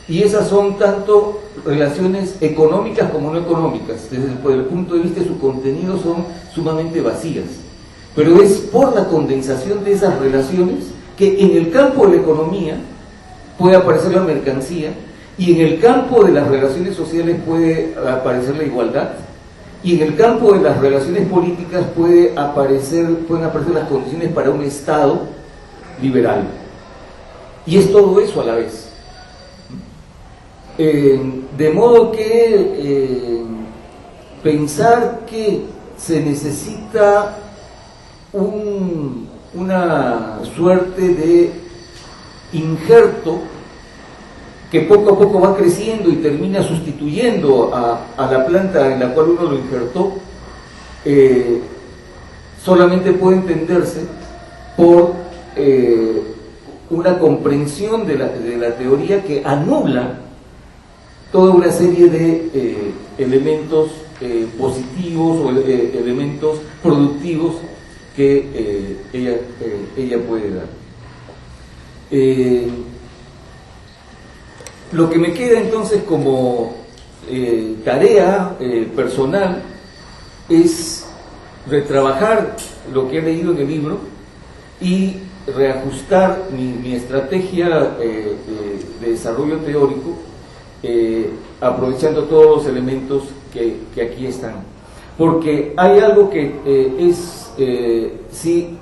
Y esas son tanto relaciones económicas como no económicas. Desde el punto de vista de su contenido son sumamente vacías. Pero es por la condensación de esas relaciones que en el campo de la economía puede aparecer la mercancía, y en el campo de las relaciones sociales puede aparecer la igualdad, y en el campo de las relaciones políticas pueden aparecer las condiciones para un Estado liberal. Y es todo eso a la vez. De modo que pensar que se necesita una suerte de injerto que poco a poco va creciendo y termina sustituyendo a la planta en la cual uno lo injertó, solamente puede entenderse por una comprensión de la teoría que anula toda una serie de elementos positivos o elementos productivos que ella puede dar. Lo que me queda entonces como tarea personal es retrabajar lo que he leído en el libro y reajustar mi estrategia de desarrollo teórico, aprovechando todos los elementos que aquí están. Porque hay algo que sí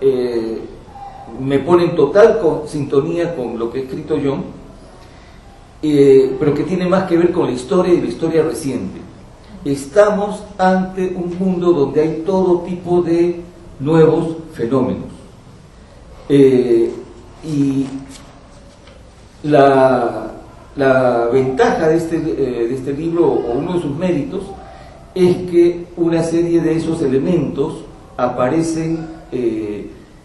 me pone en total sintonía con lo que ha escrito John, pero que tiene más que ver con la historia y la historia reciente. Estamos ante un mundo donde hay todo tipo de nuevos fenómenos. Y la ventaja de este libro, o uno de sus méritos, es que una serie de esos elementos aparecen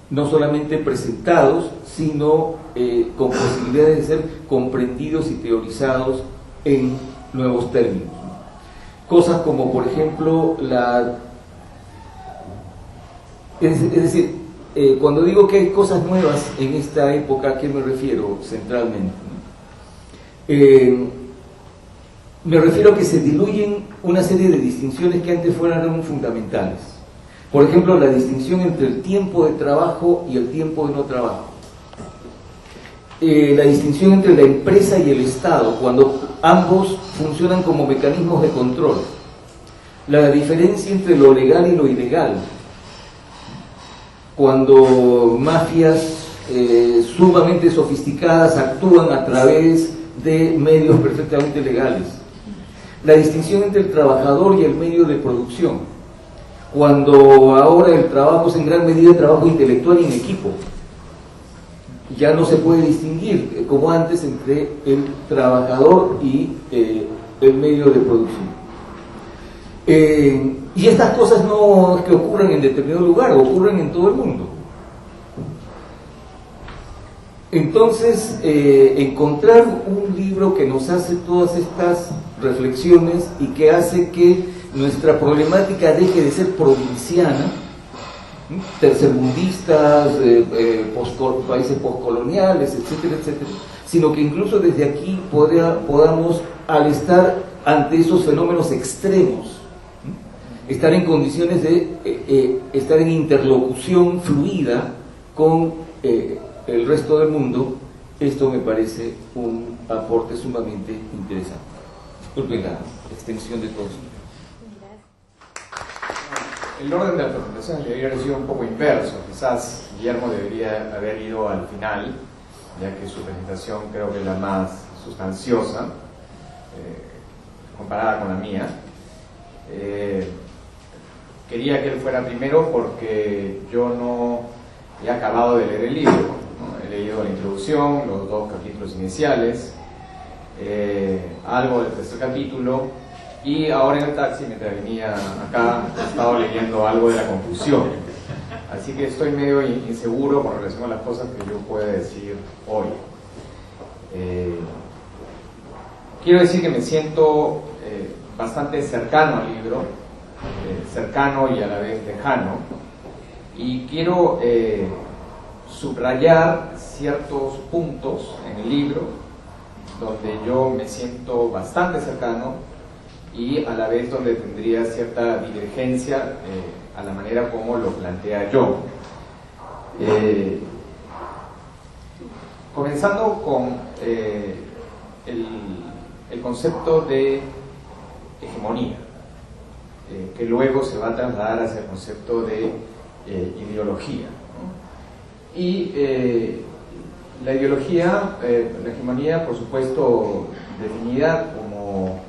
no solamente presentados, sino con posibilidades de ser comprendidos y teorizados en nuevos términos. Cosas como, por ejemplo, es decir, cuando digo que hay cosas nuevas en esta época, ¿a qué me refiero centralmente? Me refiero a que se diluyen una serie de distinciones que antes fueran fundamentales. Por ejemplo, la distinción entre el tiempo de trabajo y el tiempo de no trabajo. La distinción entre la empresa y el Estado. Cuando ambos funcionan como mecanismos de control. La diferencia entre lo legal y lo ilegal. Cuando mafias sumamente sofisticadas actúan a través de medios perfectamente legales. La distinción entre el trabajador y el medio de producción. Cuando ahora el trabajo es en gran medida trabajo intelectual y en equipo. Ya no se puede distinguir, como antes, entre el trabajador y el medio de producción. Y estas cosas no es que ocurran en determinado lugar, ocurren en todo el mundo. Entonces, encontrar un libro que nos hace todas estas reflexiones y que hace que nuestra problemática deje de ser provinciana, tercermundistas, países postcoloniales, etcétera, etcétera, sino que incluso desde aquí podamos, al estar ante esos fenómenos extremos, estar en condiciones de estar en interlocución fluida con el resto del mundo. Esto me parece un aporte sumamente interesante. Disculpen la extensión de todo esto. El orden de la presentación debería haber sido un poco inverso. Quizás Guillermo debería haber ido al final, ya que su presentación creo que es la más sustanciosa comparada con la mía. Quería que él fuera primero porque yo no he acabado de leer el libro, ¿no? He leído la introducción, los 2 capítulos iniciales, algo del tercer capítulo, y ahora en el taxi, mientras venía acá, he estado leyendo algo de la conclusión. Así que estoy medio inseguro con relación a las cosas que yo pueda decir hoy. Quiero decir que me siento bastante cercano al libro, cercano y a la vez lejano, y quiero subrayar ciertos puntos en el libro donde yo me siento bastante cercano y a la vez donde tendría cierta divergencia a la manera como lo plantea yo. Comenzando con el concepto de hegemonía, que luego se va a trasladar hacia el concepto de ideología, ¿no? Y la ideología, la hegemonía, por supuesto, definida como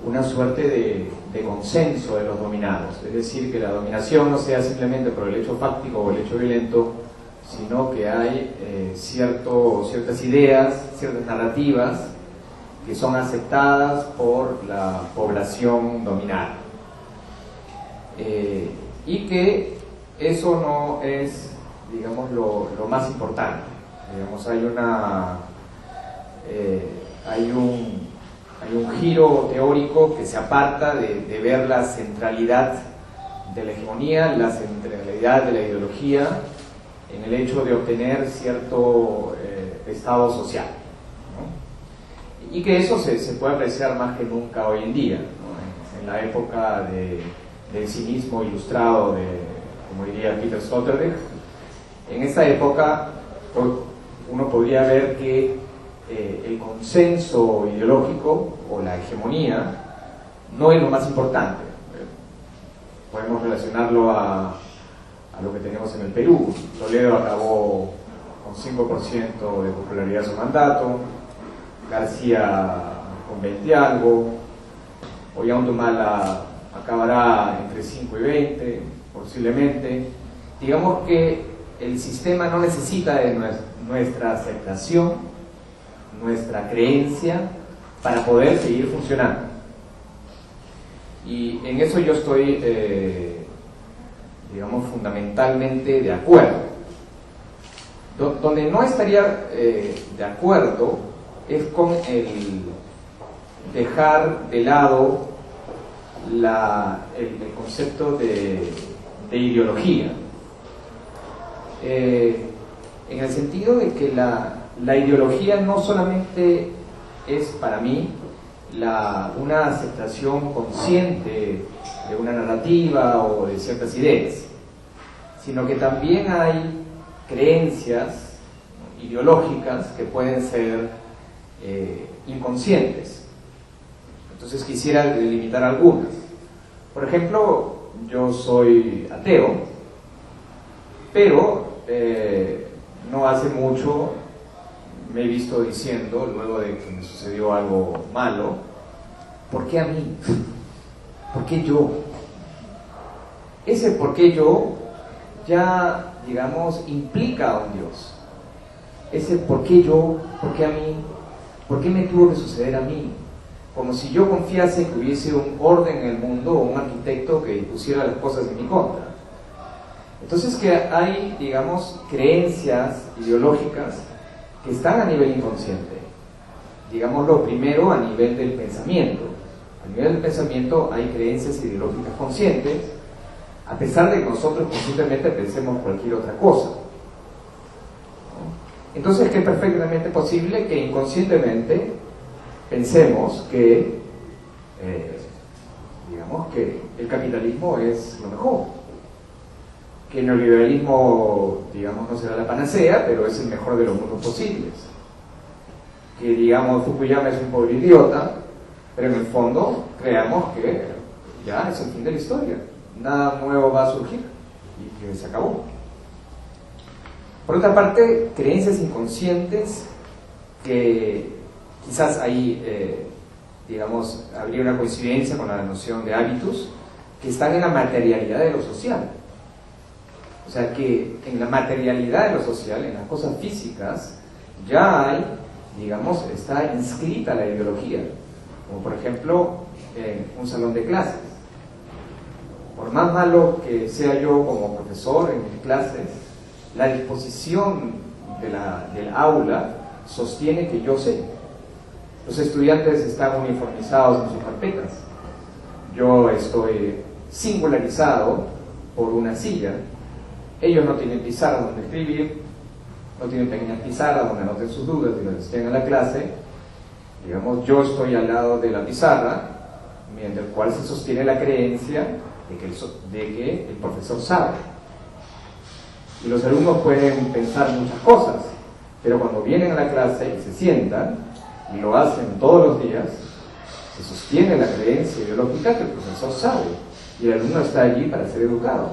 una suerte de consenso de los dominados, es decir, que la dominación no sea simplemente por el hecho fáctico o el hecho violento, sino que hay ciertas ideas, ciertas narrativas que son aceptadas por la población dominada. Y que eso no es, digamos, lo más importante. Digamos, hay un giro teórico que se aparta de ver la centralidad de la hegemonía, la centralidad de la ideología en el hecho de obtener cierto estado social, ¿no? Y que eso se puede apreciar más que nunca hoy en día, ¿no? En la época del cinismo ilustrado como diría Peter Sloterdijk. En esa época uno podría ver que el consenso ideológico o la hegemonía no es lo más importante. Podemos relacionarlo a lo que tenemos en el Perú. Toledo acabó con 5% de popularidad de su mandato, García con 20 y algo, Ollanta acabará entre 5 y 20, posiblemente. Digamos que el sistema no necesita de nuestra aceptación, nuestra creencia, para poder seguir funcionando. Y en eso yo estoy, digamos, fundamentalmente de acuerdo. Donde no estaría de acuerdo es con el dejar de lado el concepto de ideología, en el sentido de que la ideología no solamente es para mí una aceptación consciente de una narrativa o de ciertas ideas, sino que también hay creencias ideológicas que pueden ser inconscientes. Entonces quisiera delimitar algunas. Por ejemplo, yo soy ateo, pero no hace mucho me he visto diciendo, luego de que me sucedió algo malo, ¿por qué a mí? ¿Por qué yo? Ese por qué yo ya, digamos, implica a un Dios. Ese por qué yo, por qué a mí, por qué me tuvo que suceder a mí. Como si yo confiase que hubiese un orden en el mundo o un arquitecto que pusiera las cosas en mi contra. Entonces que hay, digamos, creencias ideológicas que están a nivel inconsciente. Digámoslo primero a nivel del pensamiento. A nivel del pensamiento hay creencias ideológicas conscientes, a pesar de que nosotros conscientemente pensemos cualquier otra cosa. Entonces que es perfectamente posible que inconscientemente pensemos que, digamos, que el capitalismo es lo mejor, que el neoliberalismo, digamos, no será la panacea, pero es el mejor de los mundos posibles, que, digamos, Fukuyama es un pobre idiota, pero en el fondo creamos que ya es el fin de la historia, nada nuevo va a surgir y que se acabó. Por otra parte, creencias inconscientes que quizás ahí, digamos, habría una coincidencia con la noción de hábitus, que están en la materialidad de lo social. O sea que en la materialidad de lo social, en las cosas físicas, ya hay, digamos, está inscrita la ideología. Como por ejemplo, en un salón de clases. Por más malo que sea yo como profesor en mis clases, la disposición del aula sostiene que yo sé. Los estudiantes están uniformizados en sus carpetas. Yo estoy singularizado por una silla. Ellos no tienen pizarra donde escribir, no tienen pequeñas pizarras donde anoten sus dudas y las estén en la clase. Digamos, yo estoy al lado de la pizarra, mediante el cual se sostiene la creencia de que el profesor sabe. Y los alumnos pueden pensar muchas cosas, pero cuando vienen a la clase y se sientan, y lo hacen todos los días, se sostiene la creencia ideológica que el profesor sabe, y el alumno está allí para ser educado.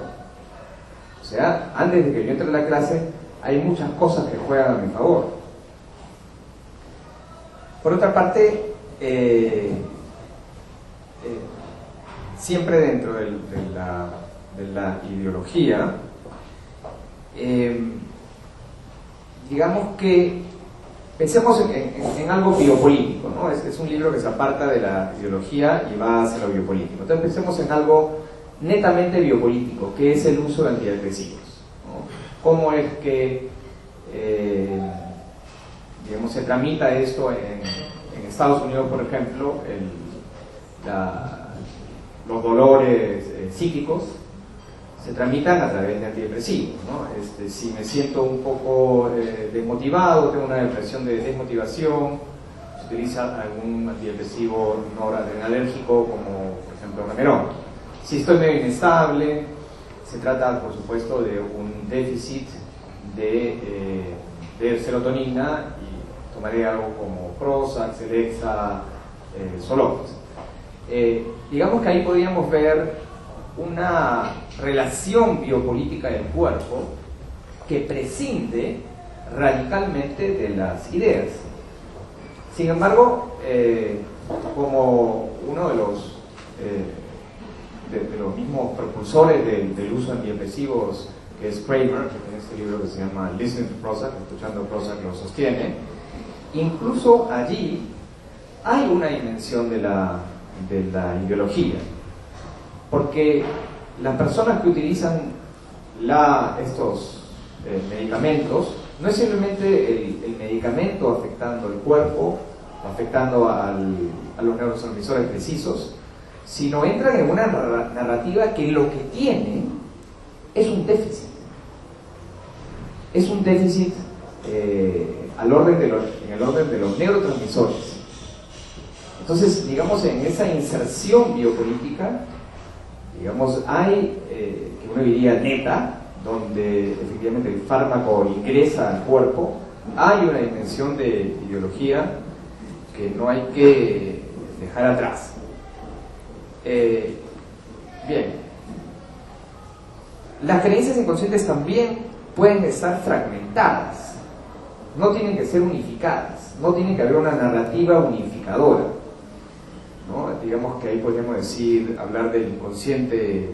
O sea, antes de que yo entre a la clase, hay muchas cosas que juegan a mi favor. Por otra parte, siempre dentro de la ideología, digamos que pensemos en algo biopolítico, ¿no? Es un libro que se aparta de la ideología y va hacia lo biopolítico. Entonces pensemos en algo netamente biopolítico, que es el uso de antidepresivos, ¿no? ¿Cómo es que digamos, se tramita esto en Estados Unidos, por ejemplo, los dolores psíquicos se tramitan a través de antidepresivos, ¿no? Si me siento un poco desmotivado, tengo una depresión de desmotivación, se utiliza algún antidepresivo noradrenalérgico como por ejemplo Remeron. Si estoy medio inestable, se trata por supuesto de un déficit de serotonina y tomaré algo como Prozac, Celexa, Zoloft. Digamos que ahí podríamos ver una relación biopolítica del cuerpo que prescinde radicalmente de las ideas. Sin embargo, como uno de los mismos propulsores del uso de antidepresivos, que es Kramer, que tiene este libro que se llama Listening to Prozac, escuchando Prozac, lo sostiene, incluso allí hay una dimensión de la ideología, porque las personas que utilizan estos medicamentos, no es simplemente el medicamento afectando el cuerpo, afectando a los neurotransmisores precisos, sino entran en una narrativa que lo que tiene es un déficit. Es un déficit en el orden de los neurotransmisores. Entonces, digamos, en esa inserción biopolítica, digamos, hay, que uno diría neta, donde efectivamente el fármaco ingresa al cuerpo, hay una dimensión de ideología que no hay que dejar atrás. Bien, las creencias inconscientes también pueden estar fragmentadas, no tienen que ser unificadas, no tiene que haber una narrativa unificadora, ¿no? Digamos que ahí podríamos decir, hablar del inconsciente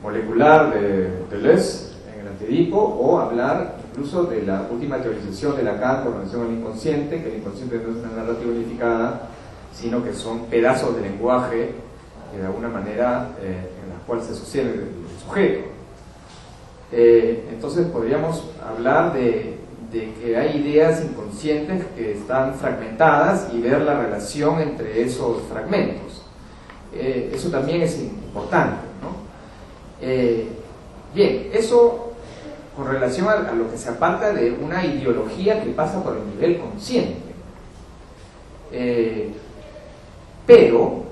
molecular de Deleuze en el Antedipo, o hablar incluso de la última teorización de Lacan con relación al inconsciente, que el inconsciente no es una narrativa unificada, sino que son pedazos de lenguaje que de alguna manera en las cuales se sostiene el sujeto. Entonces podríamos hablar de que hay ideas inconscientes que están fragmentadas y ver la relación entre esos fragmentos. Eso también es importante, ¿no? Bien, eso con relación a lo que se aparta de una ideología que pasa por el nivel consciente. Pero,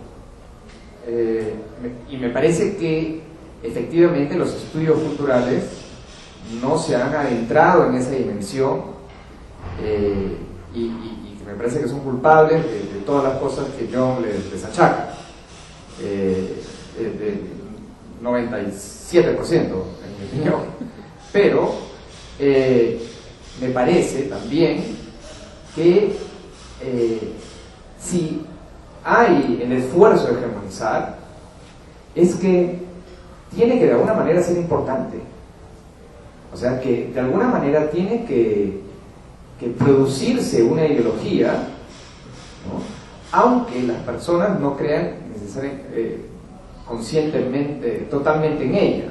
y me parece que efectivamente los estudios culturales no se han adentrado en esa dimensión, y que me parece que son culpables de todas las cosas que Jung les achaca, del 97% en mi opinión. Pero me parece también que si hay el esfuerzo de hegemonizar, es que tiene que de alguna manera ser importante. O sea, que de alguna manera tiene que producirse una ideología, ¿no? Aunque las personas no crean necesariamente, conscientemente, totalmente en ella.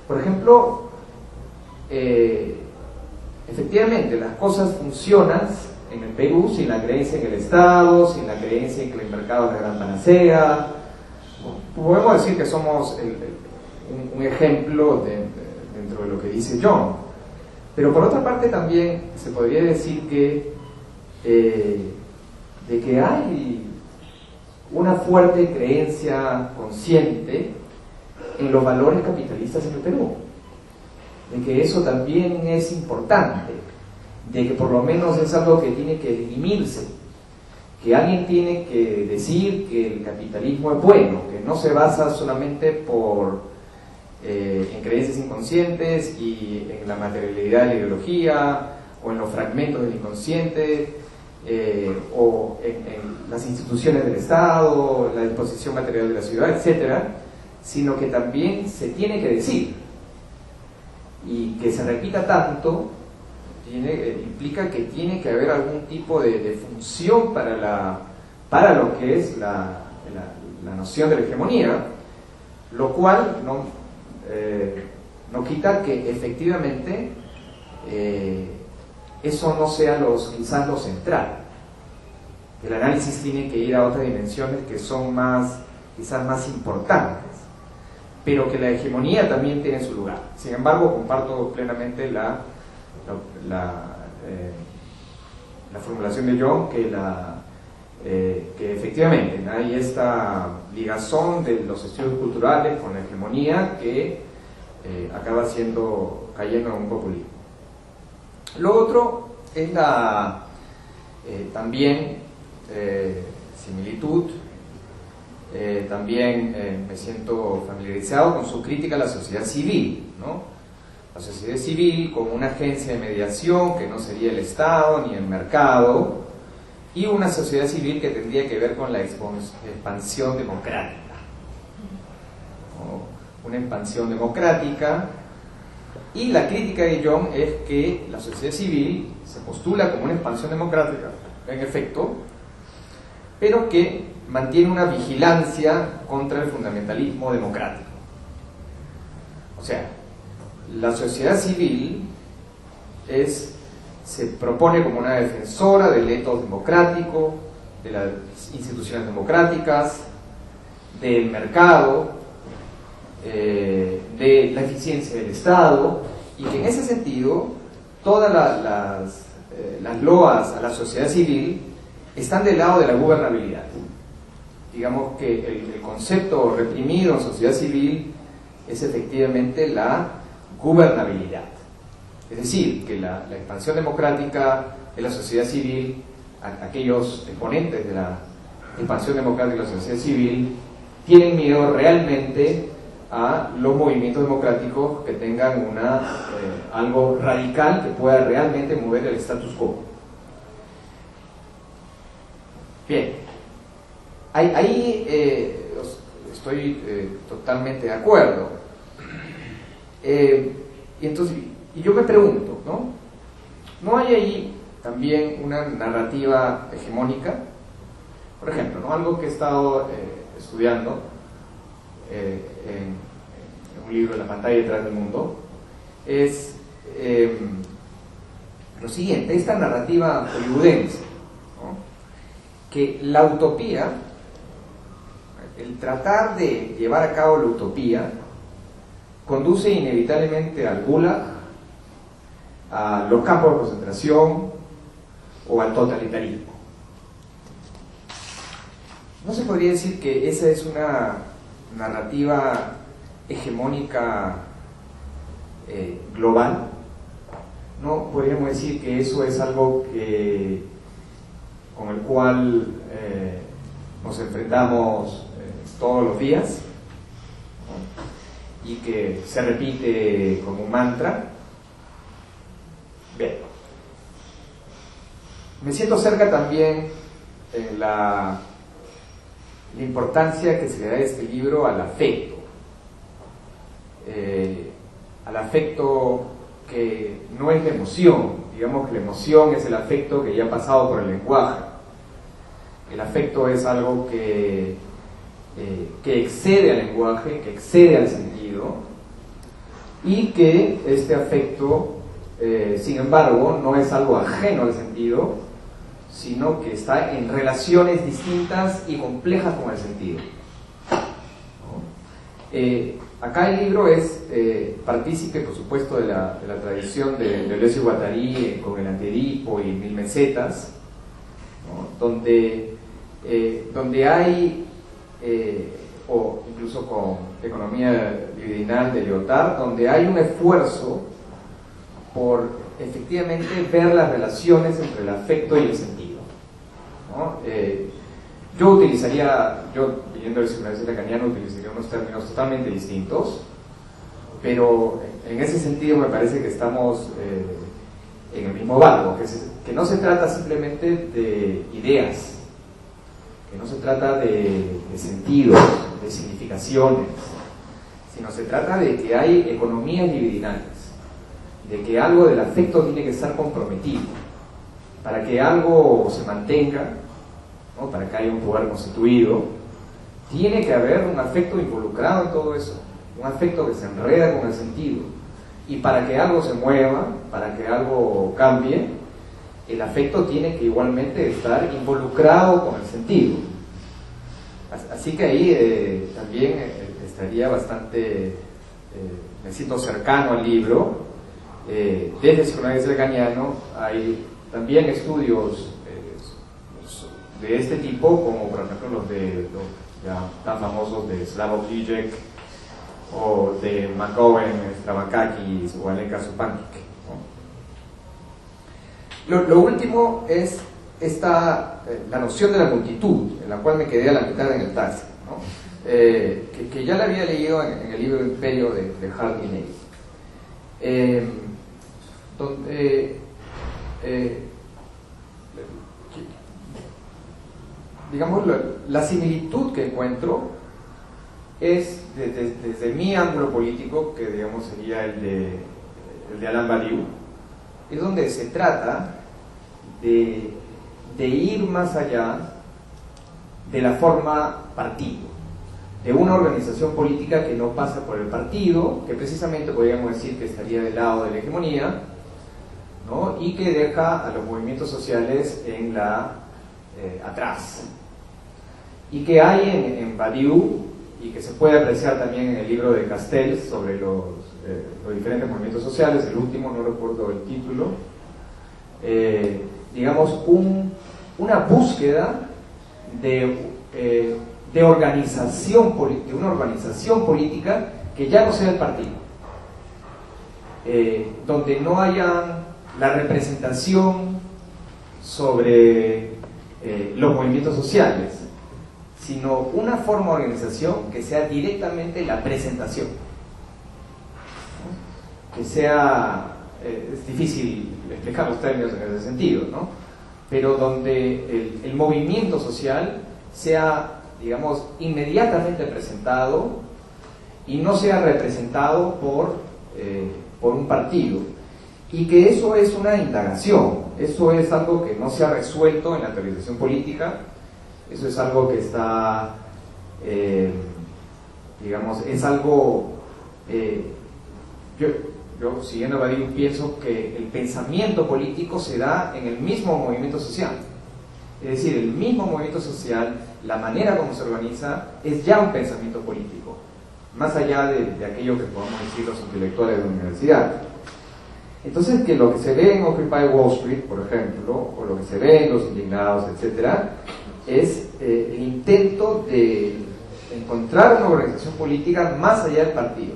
Por ejemplo, efectivamente las cosas funcionan en el Perú sin la creencia en el Estado, sin la creencia en que el mercado es la gran panacea. Podemos decir que somos un ejemplo dentro de lo que dice Jung, pero por otra parte también se podría decir que de que hay una fuerte creencia consciente en los valores capitalistas en el Perú, de que eso también es importante, de que por lo menos es algo que tiene que dirimirse, que alguien tiene que decir que el capitalismo es bueno, que no se basa solamente en creencias inconscientes y en la materialidad de la ideología, o en los fragmentos del inconsciente, o en las instituciones del Estado, la disposición material de la ciudad, etcétera, sino que también se tiene que decir, y que se repita tanto implica que tiene que haber algún tipo de función para lo que es la noción de la hegemonía, lo cual no quita que efectivamente eso no sea quizás lo central. El análisis tiene que ir a otras dimensiones que son quizás más importantes, pero que la hegemonía también tiene su lugar. Sin embargo, comparto plenamente la formulación de Jung, que efectivamente hay esta ligazón de los estudios culturales con la hegemonía que acaba cayendo en un populismo. Lo otro es también similitud. También me siento familiarizado con su crítica a la sociedad civil, ¿no? La sociedad civil como una agencia de mediación que no sería el Estado ni el mercado, y una sociedad civil que tendría que ver con la expansión democrática, ¿no? Una expansión democrática. Y la crítica de Jung es que la sociedad civil se postula como una expansión democrática, en efecto, pero que mantiene una vigilancia contra el fundamentalismo democrático. O sea, la sociedad civil se propone como una defensora del etos democrático, de las instituciones democráticas, del mercado, de la eficiencia del Estado, y que en ese sentido todas las loas a la sociedad civil están del lado de la gobernabilidad. Digamos que el concepto reprimido en sociedad civil es efectivamente la gobernabilidad. Es decir, que la expansión democrática de la sociedad civil, aquellos exponentes de la expansión democrática de la sociedad civil, tienen miedo realmente a los movimientos democráticos que tengan algo radical que pueda realmente mover el status quo. Bien, ahí estoy totalmente de acuerdo. Y entonces, y yo me pregunto, ¿no hay ahí también una narrativa hegemónica? Por ejemplo, algo que he estado estudiando en un libro, La pantalla detrás del mundo, es lo siguiente: esta narrativa hollywoodense, que la utopía, el tratar de llevar a cabo la utopía, conduce inevitablemente al gulag, a los campos de concentración o al totalitarismo. ¿No se podría decir que esa es una narrativa hegemónica global? ¿No podríamos decir que eso es algo con el cual nos enfrentamos todos los días, ¿no? Y que se repite como un mantra? Bien, me siento cerca también en la importancia que se le da a este libro al afecto que no es la emoción. Digamos que la emoción es el afecto que ya ha pasado por el lenguaje. El afecto es algo que excede al lenguaje, que excede al sentido, y que este afecto, sin embargo, no es algo ajeno al sentido, sino que está en relaciones distintas y complejas con el sentido, ¿no? Acá el libro es partícipe, por supuesto, de la tradición de Deleuze y Guattari con el Antiedipo y Mil Mesetas, ¿no? donde hay, o incluso con Economía libidinal de Lyotard, donde hay un esfuerzo por efectivamente ver las relaciones entre el afecto y el sentido, ¿no? Yo viniendo del psicoanálisis lacaniano, utilizaría unos términos totalmente distintos, pero en ese sentido me parece que estamos en el mismo barco, que no se trata simplemente de ideas, que no se trata de sentidos, de significaciones, sino se trata de que hay economías libidinales, de que algo del afecto tiene que estar comprometido. Para que algo se mantenga, ¿no? Para que haya un poder constituido, tiene que haber un afecto involucrado en todo eso, un afecto que se enreda con el sentido. Y para que algo se mueva, para que algo cambie, el afecto tiene que igualmente estar involucrado con el sentido. Así que ahí también estaría bastante, me siento cercano al libro. Desde el psicoanálisis lacaniano hay también estudios de este tipo, como por ejemplo los ya tan famosos de Slavoj Žižek o de McGowan, Stravakakis o Alenka Supančić, ¿no? Lo último es la noción de la multitud, en la cual me quedé a la mitad en el taxi, ¿no? Que ya la había leído en el libro Imperio de Hardin Ney, donde digamos la similitud que encuentro es desde mi ángulo político, que digamos sería el de Alain Badiou, es donde se trata de ir más allá de la forma partido, de una organización política que no pasa por el partido, que precisamente podríamos decir que estaría del lado de la hegemonía, ¿no? Y que deja a los movimientos sociales atrás, y que hay en Badiou, y que se puede apreciar también en el libro de Castells sobre los diferentes movimientos sociales, el último, no recuerdo el título, digamos una búsqueda de organización de una organización política que ya no sea el partido, donde no haya la representación sobre los movimientos sociales, sino una forma de organización que sea directamente la presentación, ¿no? Que sea, es difícil explicar los términos en ese sentido, ¿no? Pero donde el movimiento social sea, digamos, inmediatamente presentado y no sea representado por un partido, y que eso es una indagación, eso es algo que no se ha resuelto en la teorización política, eso es algo que está, digamos, es algo, yo siguiendo a Badiou pienso que el pensamiento político se da en el mismo movimiento social, es decir, el mismo movimiento social, la manera como se organiza, es ya un pensamiento político, más allá de aquello que podemos decir los intelectuales de la universidad. Entonces, que lo que se ve en Occupy Wall Street, por ejemplo, o lo que se ve en Los Indignados, etcétera, es el intento de encontrar una organización política más allá del partido.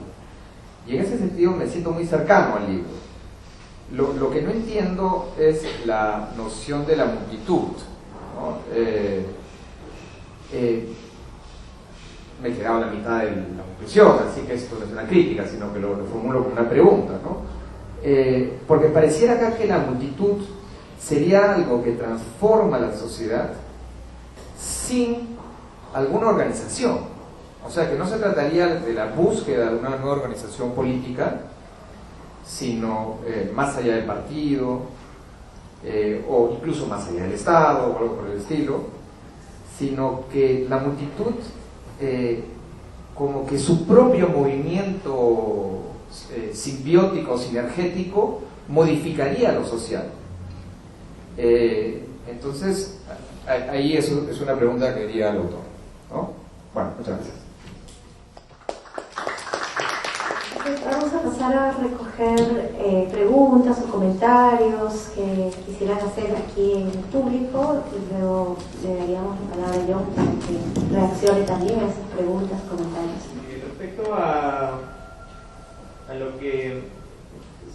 Y en ese sentido me siento muy cercano al libro. Lo que no entiendo es la noción de la multitud, ¿no? Me he quedado en la mitad de la conclusión, así que esto no es una crítica, sino que lo formulo como una pregunta, ¿no? Porque pareciera acá que la multitud sería algo que transforma la sociedad sin alguna organización. O sea, que no se trataría de la búsqueda de una nueva organización política, sino más allá del partido, o incluso más allá del Estado, o algo por el estilo, sino que la multitud, como que su propio movimiento simbiótico, sinergético, modificaría lo social. Entonces, ahí es una pregunta que diría el autor, ¿no? Bueno, muchas gracias. Vamos a pasar a recoger preguntas o comentarios que quisieran hacer aquí en el público, y luego le daríamos la palabra a John para que reaccione también a esas preguntas, comentarios. Respecto a lo que,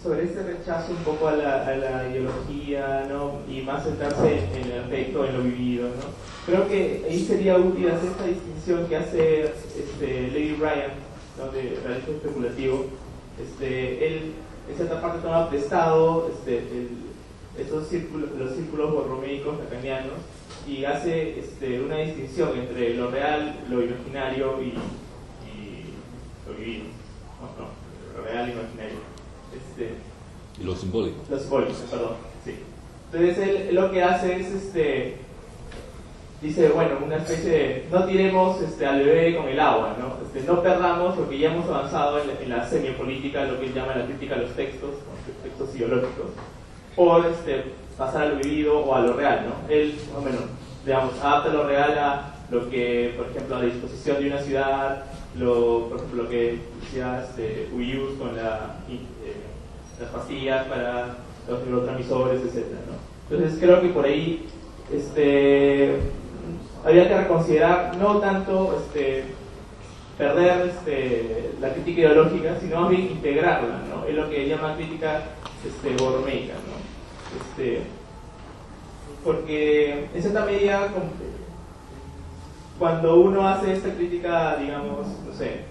sobre ese rechazo un poco a la ideología, ¿no? Y más centrarse en el afecto, en lo vivido, ¿no? Creo que ahí sería útil hacer esta distinción que hace Lady Ryan, ¿no? De realismo especulativo. Él en cierta parte toma prestado los círculos borroméicos lacanianos, y hace una distinción entre lo real, lo imaginario y lo vivido, lo real e imaginario. Y lo simbólico. Los simbólicos, perdón, sí. Entonces él lo que hace es dice, bueno, una especie de no tiremos al bebé con el agua, ¿no? No perdamos lo que ya hemos avanzado en la semiopolítica, lo que él llama la crítica a los textos ideológicos, por pasar a lo vivido o a lo real, ¿no? Él, más o menos, digamos, adapta lo real a lo que, por ejemplo, a la disposición de una ciudad, por ejemplo, lo que decía Uyus con las pastillas para los neurotransmisores, etc., ¿no? Entonces creo que por ahí habría que reconsiderar no tanto perder la crítica ideológica, sino más bien integrarla, ¿no? Es lo que llama crítica borromeica, ¿no? Porque en cierta medida, cuando uno hace esta crítica, digamos, no sé,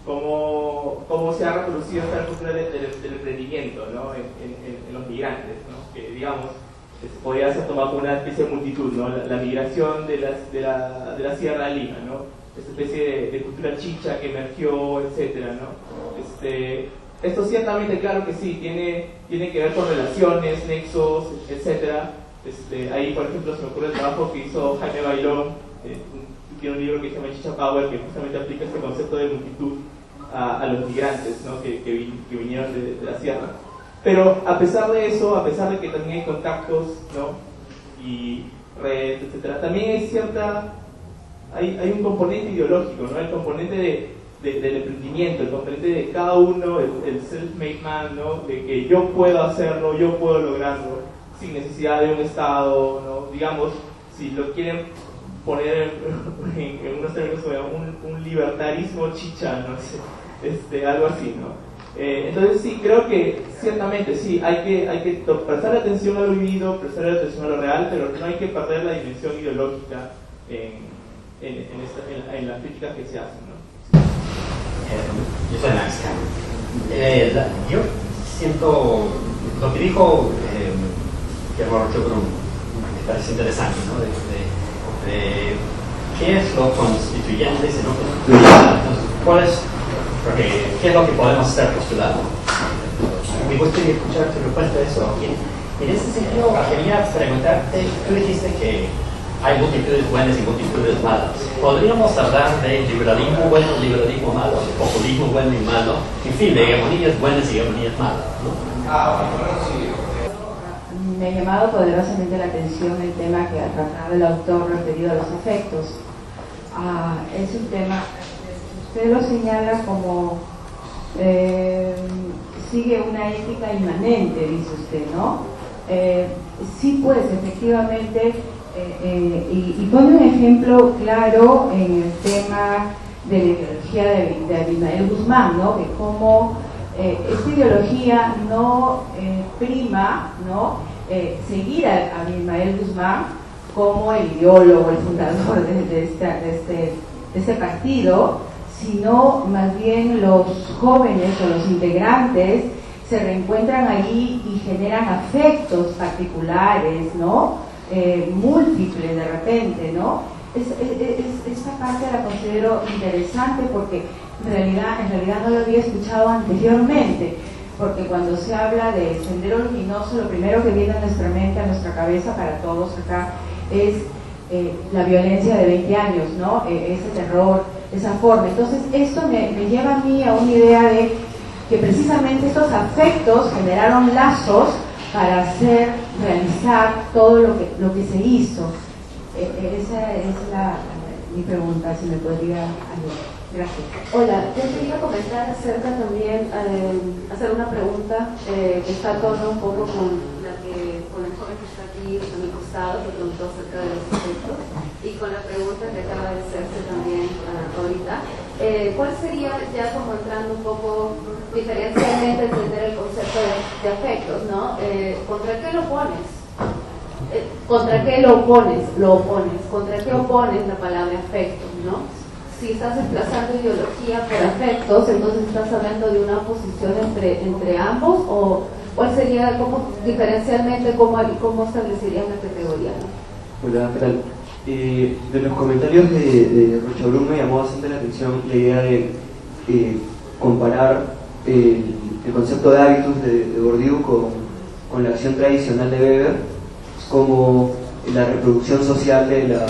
cómo se ha reproducido esta cultura del emprendimiento, ¿no? en los migrantes, ¿no? Que, digamos, podría ser tomado como una especie de multitud, ¿no? La migración de la Sierra de Lima, ¿no? Esta especie de cultura chicha que emergió, etcétera, ¿no? Esto ciertamente, claro que sí, tiene que ver con relaciones, nexos, etcétera. Ahí, por ejemplo, se me ocurre el trabajo que hizo Jaime Bailón, tiene un libro que se llama Chicha Power, que justamente aplica este concepto de multitud a los migrantes, ¿no? que vinieron de la sierra. Pero a pesar de eso, a pesar de que también hay contactos, ¿no? Y redes, etcétera, también hay un componente ideológico, ¿no? El componente del emprendimiento, el componente de cada uno, el self-made man, ¿no? De que yo puedo hacerlo, yo puedo lograrlo, sin necesidad de un Estado, ¿no? Digamos, si lo quieren poner en unos términos como un libertarismo chicha, ¿no? Algo así, ¿no? Entonces sí, creo que ciertamente sí, hay que prestar atención a lo vivido, prestar atención a lo real, pero no hay que perder la dimensión ideológica en las críticas que se hacen, ¿no? Yo soy Max Cameron. Yo siento lo que dijo Guillermo Rocha-Brun, me parece interesante, ¿no? De qué es lo constituyente y no constituyente. ¿Qué es lo que podemos estar postulando? Me gustaría escuchar tu respuesta a eso. En ese sentido, quería preguntarte, tú dijiste que hay multitudes buenas y multitudes malas. ¿Podríamos hablar de liberalismo bueno, liberalismo malo, de populismo bueno y malo, en fin, de hegemonías buenas y hegemonías malas, ¿no? Me ha llamado poderosamente la atención el tema que ha tratado el autor referido a los afectos. Es un tema, usted lo señala como sigue una ética inmanente, dice usted, ¿no? Sí, pues, efectivamente, y pone un ejemplo claro en el tema de la ideología de Abimael Guzmán, ¿no? De cómo esta ideología no prima, ¿no? Seguir a Abimael Guzmán como el ideólogo, el fundador de este partido, sino más bien los jóvenes o los integrantes se reencuentran allí y generan afectos particulares, ¿no? Múltiples de repente, ¿no? Esta parte la considero interesante porque en realidad no lo había escuchado anteriormente, porque cuando se habla de Sendero Luminoso, lo primero que viene a nuestra mente, a nuestra cabeza, para todos acá, es la violencia de 20 años, ¿no? Ese terror, esa forma. Entonces esto me lleva a mí a una idea de que precisamente estos afectos generaron lazos para realizar todo lo que se hizo. Esa es mi pregunta, si me podría ayudar. Gracias. Hola, yo quería comentar acerca también, hacer una pregunta que está a tono un poco con el joven que está aquí a mi costado, que preguntó acerca de los efectos, y con la pregunta que acaba de hacerse también ahorita. ¿Cuál sería, ya como entrando un poco diferencialmente, entender el concepto de afectos, ¿no? ¿Contra qué lo pones? ¿Contra qué lo opones? ¿Contra qué opones la palabra afecto, no? Si estás desplazando ideología por afectos, entonces estás hablando de una oposición entre ambos, o cuál sería, diferencialmente, cómo establecerías la categoría, ¿no? Hola, ¿qué tal? De los comentarios de Rocha-Brun me llamó bastante la atención la idea de comparar el concepto de hábitus de Bourdieu con la acción tradicional de Weber, como la reproducción social de la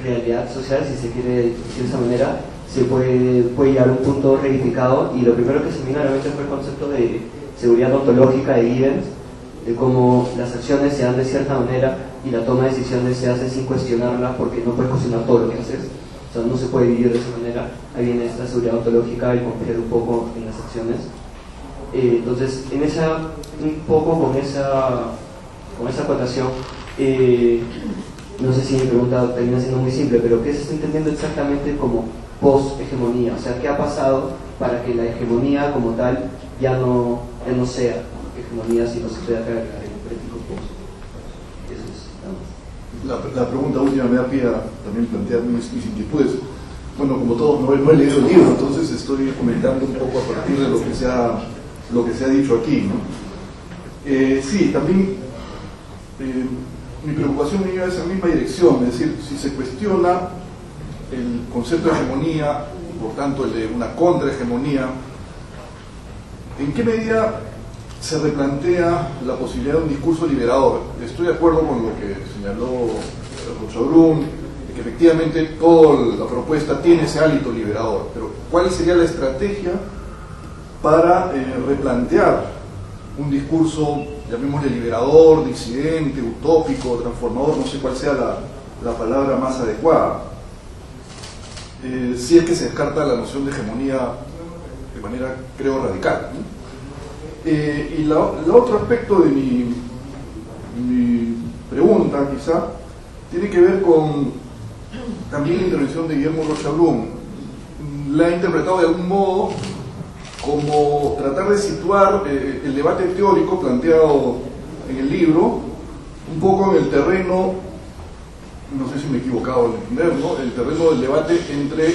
realidad social, si se quiere decir de esa manera, se puede llegar a un punto reificado, y lo primero que se me vino a la mente fue el concepto de seguridad ontológica de Gibbons, de cómo las acciones se dan de cierta manera y la toma de decisiones se hace sin cuestionarla, porque no puedes cuestionar todo lo que haces, o sea, no se puede vivir de esa manera. Ahí viene esta seguridad ontológica y confiar un poco en las acciones. Entonces, un poco con esa acotación, no sé si mi pregunta termina siendo muy simple, pero ¿qué se está entendiendo exactamente como post-hegemonía? O sea, ¿qué ha pasado para que la hegemonía como tal ya no sea hegemonía, sino se pueda cargar en crítico post? Eso es nada más. La pregunta última me da pie a también plantear mis inquietudes. Bueno, como todos, no he leído el libro, entonces estoy comentando un poco a partir de lo que se ha dicho aquí, ¿no? Sí, también mi preocupación me lleva a esa misma dirección, es decir, si se cuestiona el concepto de hegemonía, y por tanto el de una contrahegemonía, ¿en qué medida se replantea la posibilidad de un discurso liberador? Estoy de acuerdo con lo que señaló Rocha-Brun, que efectivamente toda la propuesta tiene ese hálito liberador, pero ¿cuál sería la estrategia para replantear un discurso, llamémosle liberador, disidente, utópico, transformador, no sé cuál sea la palabra más adecuada? Si es que se descarta la noción de hegemonía de manera, creo, radical, ¿no? Y el otro aspecto de mi pregunta, quizá, tiene que ver con también la intervención de Guillermo Rocha-Brun. La he interpretado de algún modo como tratar de situar el debate teórico planteado en el libro un poco en el terreno, no sé si me he equivocado en entender, ¿no? El terreno del debate entre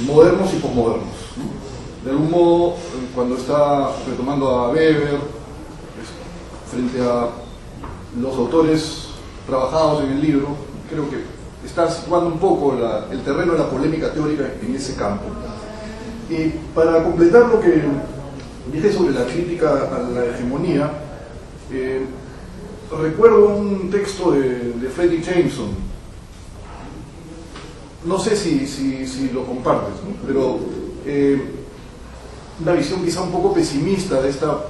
modernos y posmodernos, ¿no? De algún modo, cuando está retomando a Weber, frente a los autores trabajados en el libro, creo que está situando un poco el terreno de la polémica teórica en ese campo. Y para completar lo que dije sobre la crítica a la hegemonía, recuerdo un texto de Fredric Jameson, no sé si lo compartes, ¿no? Pero una visión quizá un poco pesimista de esta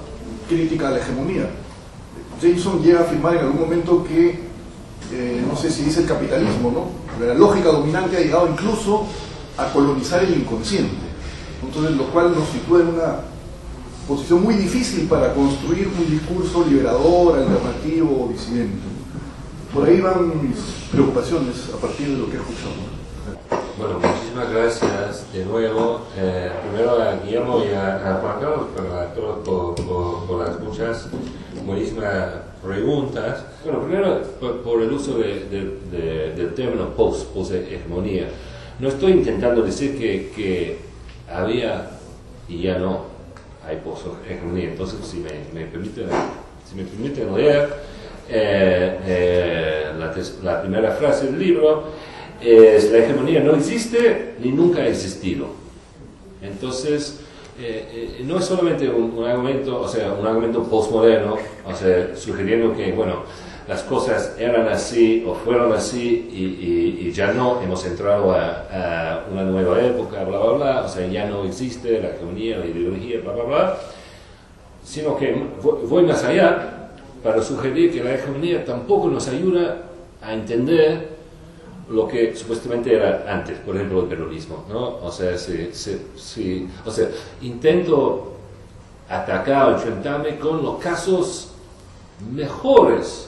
crítica a la hegemonía. Jameson llega a afirmar en algún momento que, no sé si dice el capitalismo, ¿no? La lógica dominante ha llegado incluso a colonizar el inconsciente, entonces lo cual nos sitúa en una posición muy difícil para construir un discurso liberador, alternativo o disidente. Por ahí van mis preocupaciones a partir de lo que he escuchado. Bueno, muchísimas gracias de nuevo. Primero a Guillermo y a Juan Carlos por las muchas buenísimas preguntas. Bueno, primero por el uso del término post-hegemonía. No estoy intentando decir que había y ya no hay post-hegemonía. Entonces, si me permiten leer la primera frase del libro, la hegemonía no existe ni nunca ha existido. Entonces, no es solamente un argumento, o sea, un argumento postmoderno, o sea, sugiriendo que, bueno, las cosas eran así o fueron así y ya no, hemos entrado a una nueva época, bla, bla, bla, o sea, ya no existe la hegemonía, la ideología, bla, bla, bla, sino que voy más allá para sugerir que la hegemonía tampoco nos ayuda a entender lo que supuestamente era antes, por ejemplo el peronismo, ¿no? O sea, intento atacar o enfrentarme con los casos mejores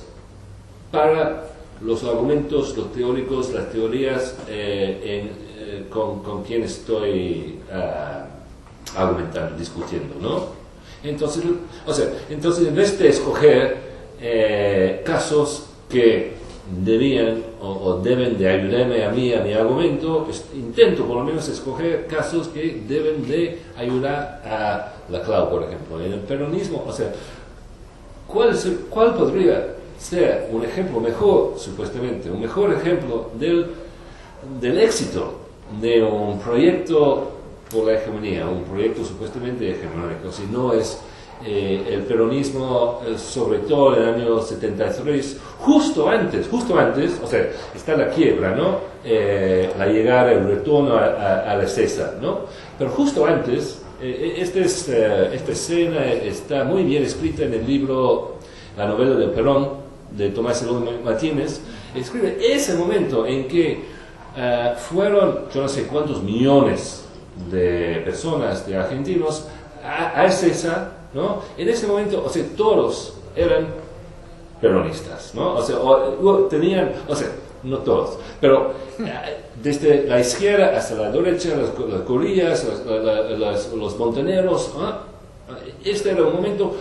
para los argumentos, los teóricos, las teorías con quien estoy argumentando, discutiendo, ¿no? Entonces, en vez de escoger casos que debían o deben de ayudarme a mí, a mi argumento, intento por lo menos escoger casos que deben de ayudar a la Clau, por ejemplo. En el peronismo, o sea, ¿cuál podría ser un ejemplo mejor, supuestamente, un mejor ejemplo del éxito de un proyecto por la hegemonía, un proyecto supuestamente hegemónico, si no es el peronismo, sobre todo en el año 73, justo antes, o sea, está la quiebra, ¿no? La llegada, el retorno a la César, ¿no? Pero justo antes, esta escena está muy bien escrita en el libro La novela del Perón, de Tomás Eloy Martínez. Escribe ese momento en que fueron, yo no sé cuántos millones de personas, de argentinos, a César, ¿no? En ese momento, o sea, todos eran peronistas, ¿no? O sea, no todos, pero desde la izquierda hasta la derecha, las colillas, los montoneros, ¿no? Este era un momento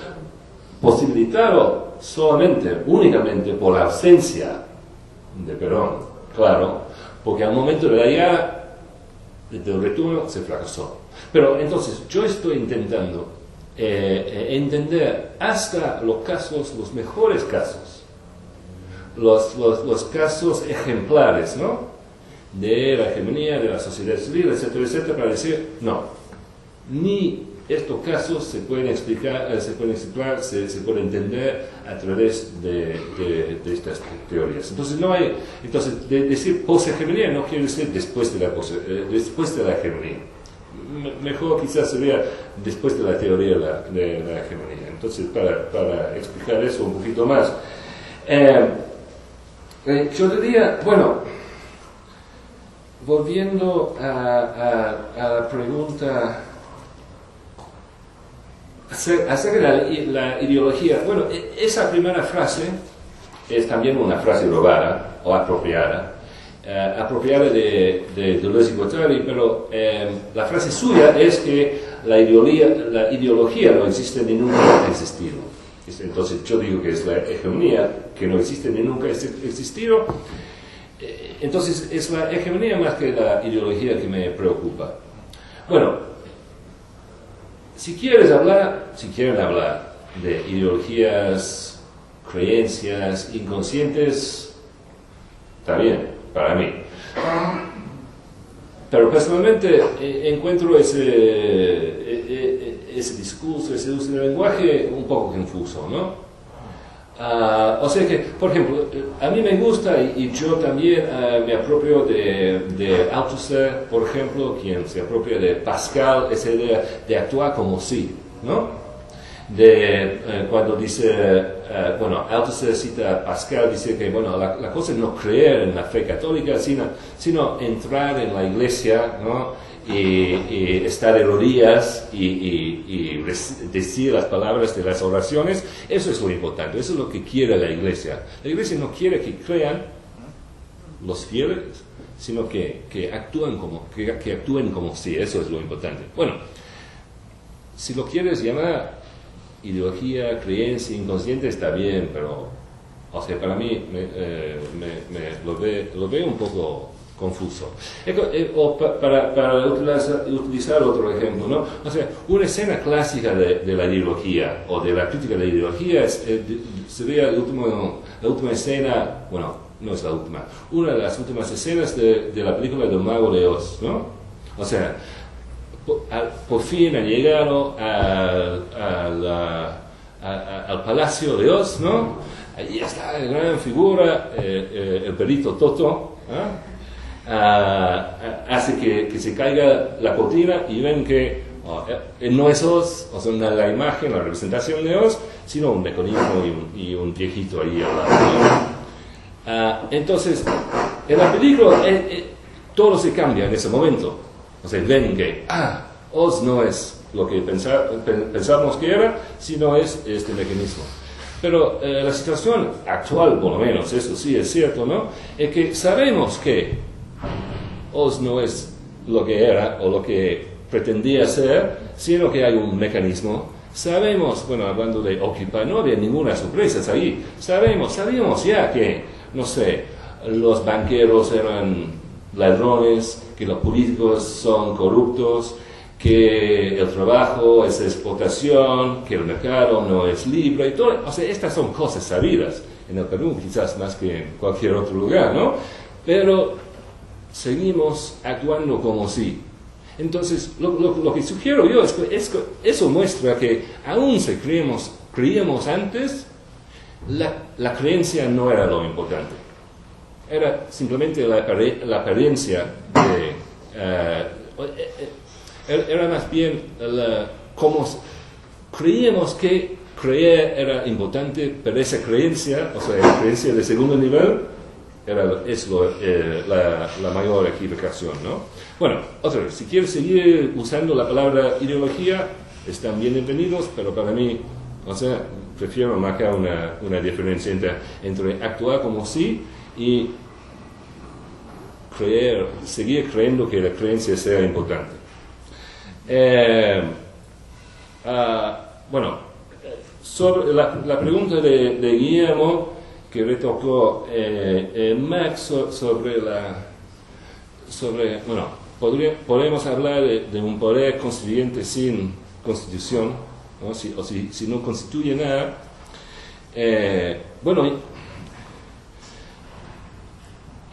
posibilitado únicamente por la ausencia de Perón, claro, porque al momento de la llegada del retorno se fracasó. Pero entonces yo estoy intentando entender hasta los mejores casos, los casos ejemplares, ¿no? De la hegemonía, de la sociedad civil, etcétera, etcétera, para decir, no, ni estos casos se pueden explicar, se pueden entender a través de estas teorías. Entonces decir poshegemonía no quiere decir después de la hegemonía. Mejor quizás sería después de la teoría de la hegemonía. Entonces, para explicar eso un poquito más, yo diría, bueno, volviendo a la pregunta acerca de la ideología, bueno, esa primera frase es también una frase robada o apropiada, apropiada de Deleuze-Guattari, pero la frase suya es que la ideología no existe ni nunca ha existido. Entonces yo digo que es la hegemonía que no existe ni nunca ha existido. Entonces es la hegemonía más que la ideología que me preocupa. Bueno, si quieren hablar de ideologías, creencias inconscientes, está bien, para mí. Pero personalmente encuentro ese discurso, ese uso del lenguaje un poco confuso, ¿no? O sea que, por ejemplo, a mí me gusta y yo también me apropio de Althusser, por ejemplo, quien se apropia de Pascal, esa idea de actuar como si, ¿no? Cuando dice, Althusser cita a Pascal, dice que, la cosa es no creer en la fe católica, sino entrar en la iglesia, ¿no? Y estar de rodillas y decir las palabras de las oraciones. Eso es lo importante, eso es lo que quiere la iglesia. La iglesia no quiere que crean los fieles, sino que actúen como si, eso es lo importante. Bueno, si lo quieres llamar ideología, creencia, inconsciente, está bien, pero, o sea, para mí lo veo un poco confuso. O para utilizar otro ejemplo, ¿no? O sea, una escena clásica de la ideología o de la crítica de la ideología sería la última escena, no es la última, una de las últimas escenas de la película del Mago de Oz, ¿no? O sea, por fin ha llegado al Palacio de Oz, ¿no? Allí está la gran figura, el perrito Toto, ¿eh? Hace que se caiga la cortina y ven que no es Oz, o sea, la imagen, la representación de Oz, sino un mecanismo y un viejito ahí al lado. Entonces, en la película todo se cambia en ese momento. O sea, ven que Oz no es lo que pensamos que era, sino es este mecanismo. Pero la situación actual, por lo menos, eso sí es cierto, ¿no? Es que sabemos que Oz no es lo que era o lo que pretendía ser, sino que hay un mecanismo. Sabemos, hablando de Occupy, no había ninguna sorpresa ahí. Sabíamos ya que, no sé, los banqueros eran ladrones, que los políticos son corruptos, que el trabajo es explotación, que el mercado no es libre y todo. O sea, estas son cosas sabidas en el Perú, quizás más que en cualquier otro lugar, ¿no? Pero seguimos actuando como si. Entonces, lo que sugiero yo es que eso muestra que aún si creíamos antes, la creencia no era lo importante. Era simplemente la apariencia era más bien como creíamos que creer era importante, pero esa creencia, o sea, la creencia de segundo nivel, es la mayor equivocación, ¿no? Bueno, otra vez, si quieres seguir usando la palabra ideología, están bienvenidos, pero para mí, o sea, prefiero marcar una diferencia entre actuar como sí y seguir creyendo que la creencia sea importante. Sobre la pregunta de Guillermo, que retocó Max podemos hablar de un poder constituyente sin constitución, ¿no? Si no constituye nada.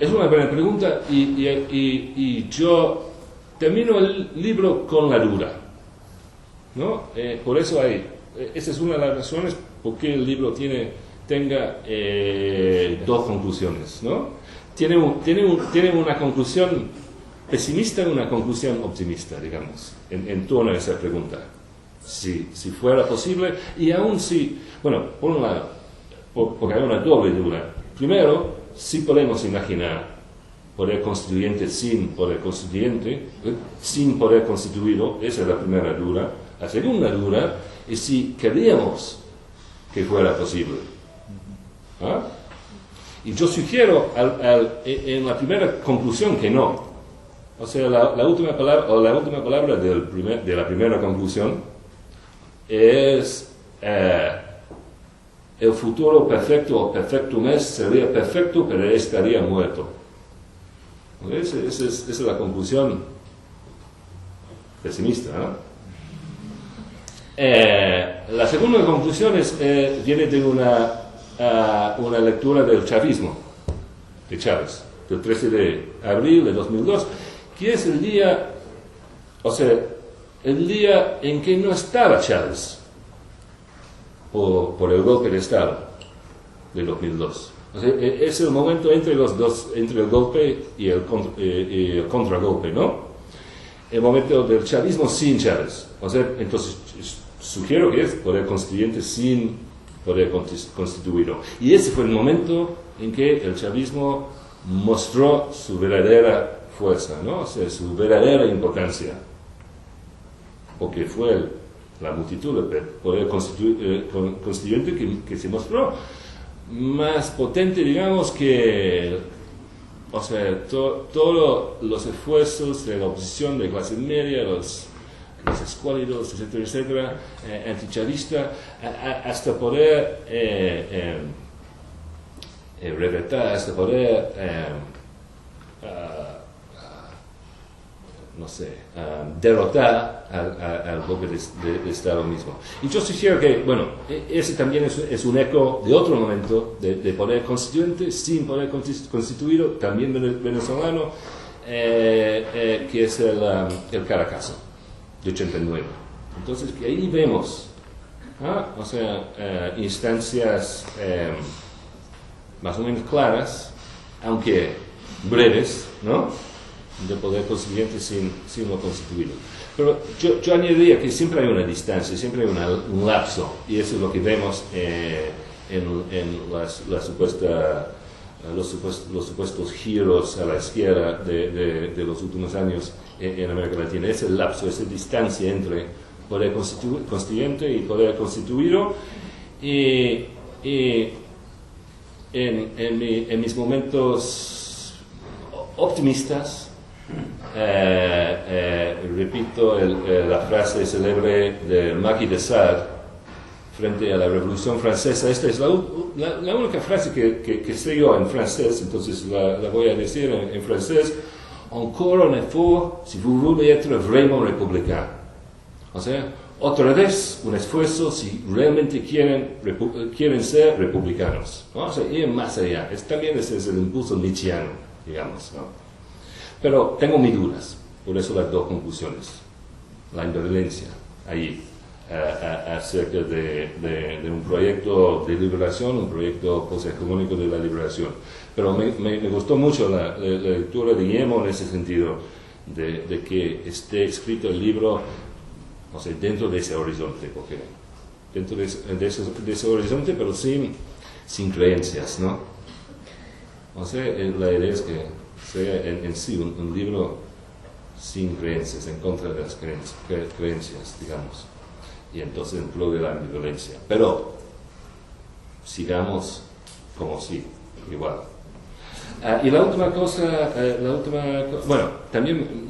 Es una buena pregunta y yo termino el libro con la duda, ¿no? Por eso esa es una de las razones por qué el libro tenga dos conclusiones, ¿no? Tiene una conclusión pesimista y una conclusión optimista, digamos, en torno a esa pregunta. Si fuera posible, y aún si, por un lado, porque hay una doble duda. Primero, si podemos imaginar poder constituyente sin poder constituyente, sin poder constituido, esa es la primera duda. La segunda duda es si queríamos que fuera posible. Y yo sugiero en la primera conclusión que no. O sea, la última palabra de la primera conclusión es el futuro perfecto o perfectum est sería perfecto, pero estaría muerto. Esa es la conclusión pesimista, ¿no? La segunda conclusión viene de una lectura del chavismo, de Chávez, del 13 de abril de 2002, que es el día en que no estaba Chávez por el golpe de Estado de 2002. O sea, es el momento entre el golpe y el contragolpe, ¿no? El momento del chavismo sin Chávez. O sea, entonces sugiero que es poder constituyente sin poder constituido. Y ese fue el momento en que el chavismo mostró su verdadera fuerza, ¿no? O sea, su verdadera importancia. Porque fue la multitud del poder constituyente que se mostró más potente, digamos, que, o sea, todos los esfuerzos de la oposición de clase media, los escuálidos, etcétera, etcétera, antichavista, hasta poder revertir, hasta poder derrotar al golpe de Estado mismo. Y yo sugiero que, bueno, ese también es un eco de otro momento de poder constituyente sin poder constituido, también venezolano, que es el Caracazo de 89. Entonces, que ahí vemos, o sea, instancias más o menos claras, aunque breves, ¿no?, de poder constituyente sin lo constituido. Pero yo añadiría que siempre hay una distancia, siempre hay un lapso, y eso es lo que vemos en los supuestos giros a la izquierda de los últimos años en América Latina. Es el lapso, esa distancia entre poder constituyente y poder constituido, y en mis momentos optimistas, repito la frase célebre del Marquis de Sade frente a la Revolución Francesa. Esta es la única frase que sé yo en francés, entonces la voy a decir en francés. Encore un effort si vous voulez être vraiment républicain. O sea, otra vez un esfuerzo si realmente quieren ser republicanos, ¿no? O sea, ir más allá. También ese es el impulso nietzscheano, digamos, ¿no? Pero tengo mis dudas, por eso las dos conclusiones. La invalencia ahí, acerca de un proyecto de liberación, un proyecto poshegemónico de la liberación. Pero me gustó mucho la lectura de Guillermo en ese sentido, de que esté escrito el libro, o sea, dentro de ese horizonte, porque dentro de ese horizonte, pero sin creencias, ¿no? O sea, la idea es que sea en sí un libro sin creencias, en contra de las creencias, digamos, y entonces en pro de la violencia. Pero sigamos como sí, igual. Y la última cosa, bueno, también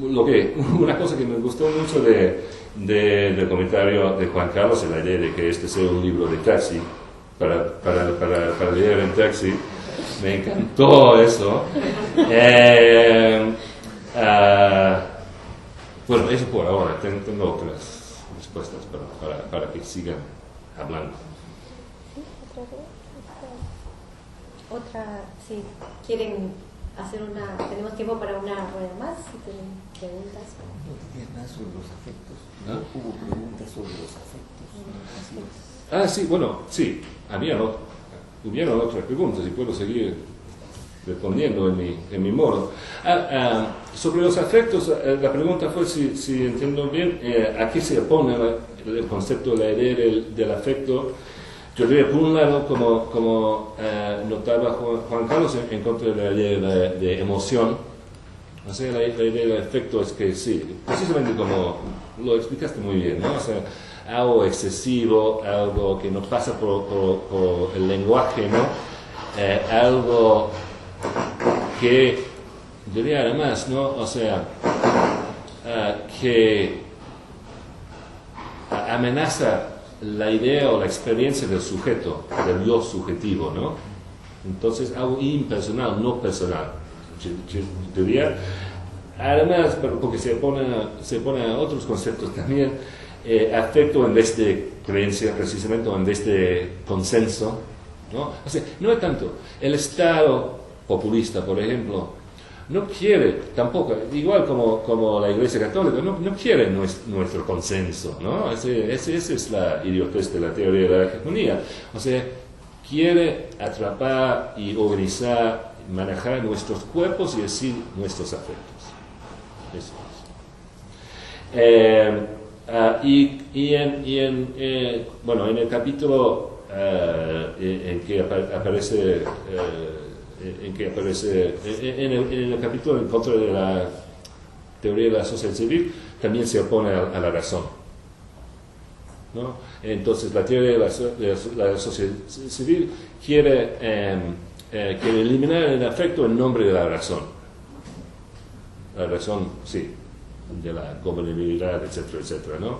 una cosa que me gustó mucho del comentario de Juan Carlos es la idea de que este sea un libro de taxi, para leer en taxi. Me encantó eso. Bueno, eso por ahora. Tengo otras respuestas para que sigan hablando. Otra, sí. ¿Quieren hacer tenemos tiempo para una rueda más? Si tienen preguntas. No tenías nada sobre los afectos. ¿No? Hubo preguntas sobre los afectos. Sí, bueno, sí. Hubieron otras preguntas y puedo seguir respondiendo en mi modo. Sobre los afectos, la pregunta fue, si entiendo bien, ¿a qué se opone el concepto, la idea del afecto? Yo diría, por un lado, como notaba Juan Carlos, en contra de la idea de emoción. O sea, la idea del afecto es que sí, precisamente como lo explicaste muy bien, ¿no? O sea, algo excesivo, algo que no pasa por el lenguaje, ¿no? algo que diría además, ¿no? O sea, que amenaza la idea o la experiencia del sujeto, del yo subjetivo, ¿no? Entonces, algo impersonal, no personal. Yo diría, además, porque se pone a otros conceptos también, afecto en vez de creencia, precisamente, o en vez de consenso, ¿no? O sea, no es tanto. El Estado populista, por ejemplo, no quiere tampoco, igual como la Iglesia Católica, no quiere nuestro consenso, ¿no? Esa es la idiotez de la teoría de la hegemonía. O sea, quiere atrapar y organizar, manejar nuestros cuerpos y así nuestros afectos. Eso es. Bueno, en el capítulo en que aparece en el capítulo en contra de la teoría de la sociedad civil, también se opone a la razón, ¿no? Entonces la teoría de la sociedad civil quiere eliminar el afecto en nombre de la razón, sí, de la convenibilidad, etcétera, etcétera, ¿no?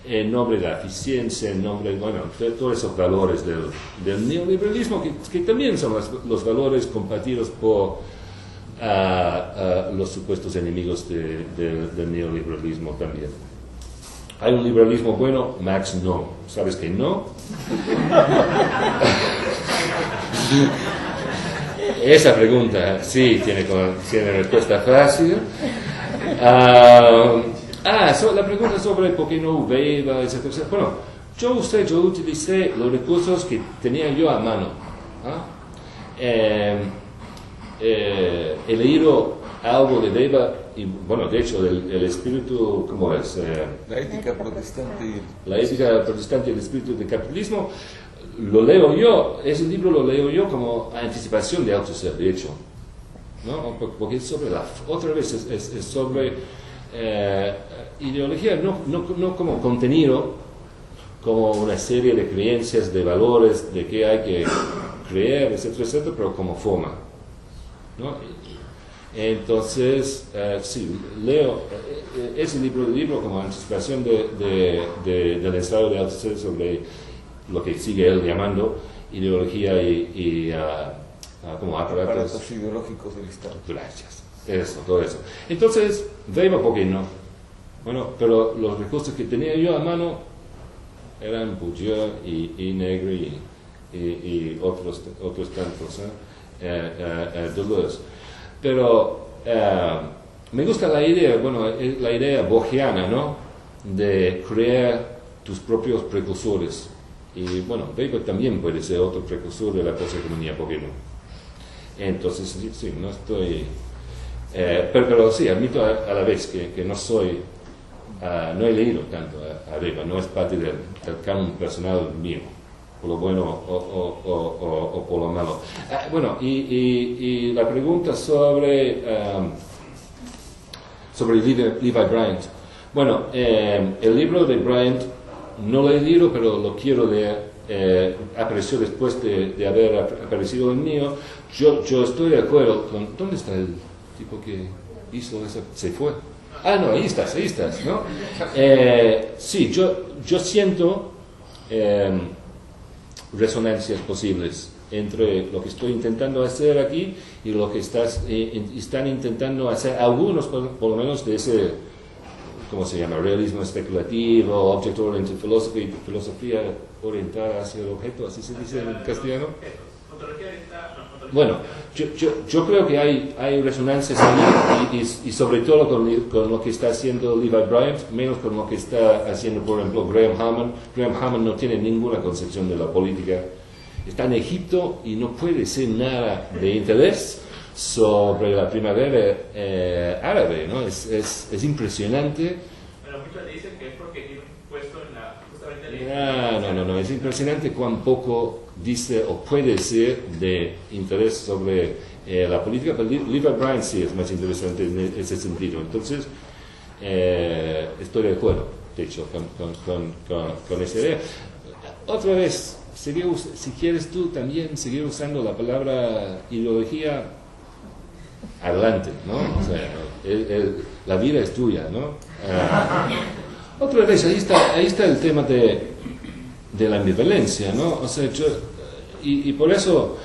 En nombre de la eficiencia, en nombre, bueno, de todos esos valores del neoliberalismo, que también son los valores compartidos por los supuestos enemigos del neoliberalismo también. ¿Hay un liberalismo bueno? Max, no. ¿Sabes que no? Esa pregunta, sí, tiene respuesta fácil. La pregunta sobre por qué no Weber, etcétera, etcétera. Bueno, yo utilicé los recursos que tenía yo a mano. He leído algo de Weber, y bueno, de hecho, el espíritu, ¿cómo es? La ética protestante. La ética protestante y el espíritu del capitalismo, lo leo yo, ese libro lo leo yo como anticipación de Althusser, de hecho, ¿no? Porque es sobre otra vez es sobre ideología, no como contenido, como una serie de creencias, de valores, de qué hay que creer, etcétera, etcétera, pero como forma, ¿no? Entonces, sí, leo ese libro como anticipación del ensayo de Althusser sobre lo que sigue él llamando ideología y como aparatos ideológicos del Estado. Gracias. Eso, todo eso. Entonces, Weber, ¿por qué no? Bueno, pero los recursos que tenía yo a mano eran Bourdieu y Negri y otros tantos, Deleuze. Pero me gusta la idea borgiana, ¿no? De crear tus propios precursores. Y bueno, Weber también puede ser otro precursor de la poshegemonía, ¿por qué no? Entonces, sí, no estoy... pero sí, admito a la vez que no soy, no he leído tanto a Weber, no es parte del canon personal mío, por lo bueno o por lo malo. Bueno, y la pregunta sobre Levi Bryant. Bueno, el libro de Bryant no lo he leído, pero lo quiero leer. Apareció después de haber aparecido el mío. Yo estoy de acuerdo con... ¿Dónde está el tipo que hizo eso? ¿Se fue? No, ahí estás, ¿no? Sí, yo siento resonancias posibles entre lo que estoy intentando hacer aquí y lo que están intentando hacer algunos, por lo menos, de ese, ¿cómo se llama? Realismo especulativo, object-oriented philosophy, filosofía orientada hacia el objeto, así se dice en castellano. Bueno, yo creo que hay resonancias ahí y sobre todo con lo que está haciendo Levi Bryant, menos con lo que está haciendo, por ejemplo, Graham Hanman. Graham Hanman no tiene ninguna concepción de la política. Está en Egipto y no puede decir nada de interés sobre la primavera árabe, ¿no? Es impresionante. Pero muchos dicen que es porque tiene un puesto justamente en No, es impresionante cuán poco dice o puede ser de interés sobre la política, pero Levi Bryant sí es más interesante en ese sentido. Entonces, estoy de acuerdo, de hecho, con esa idea. Otra vez, si quieres tú también seguir usando la palabra ideología, adelante, ¿no? O sea, la vida es tuya, ¿no? Otra vez, ahí está el tema de la ambivalencia, ¿no? O sea, y por eso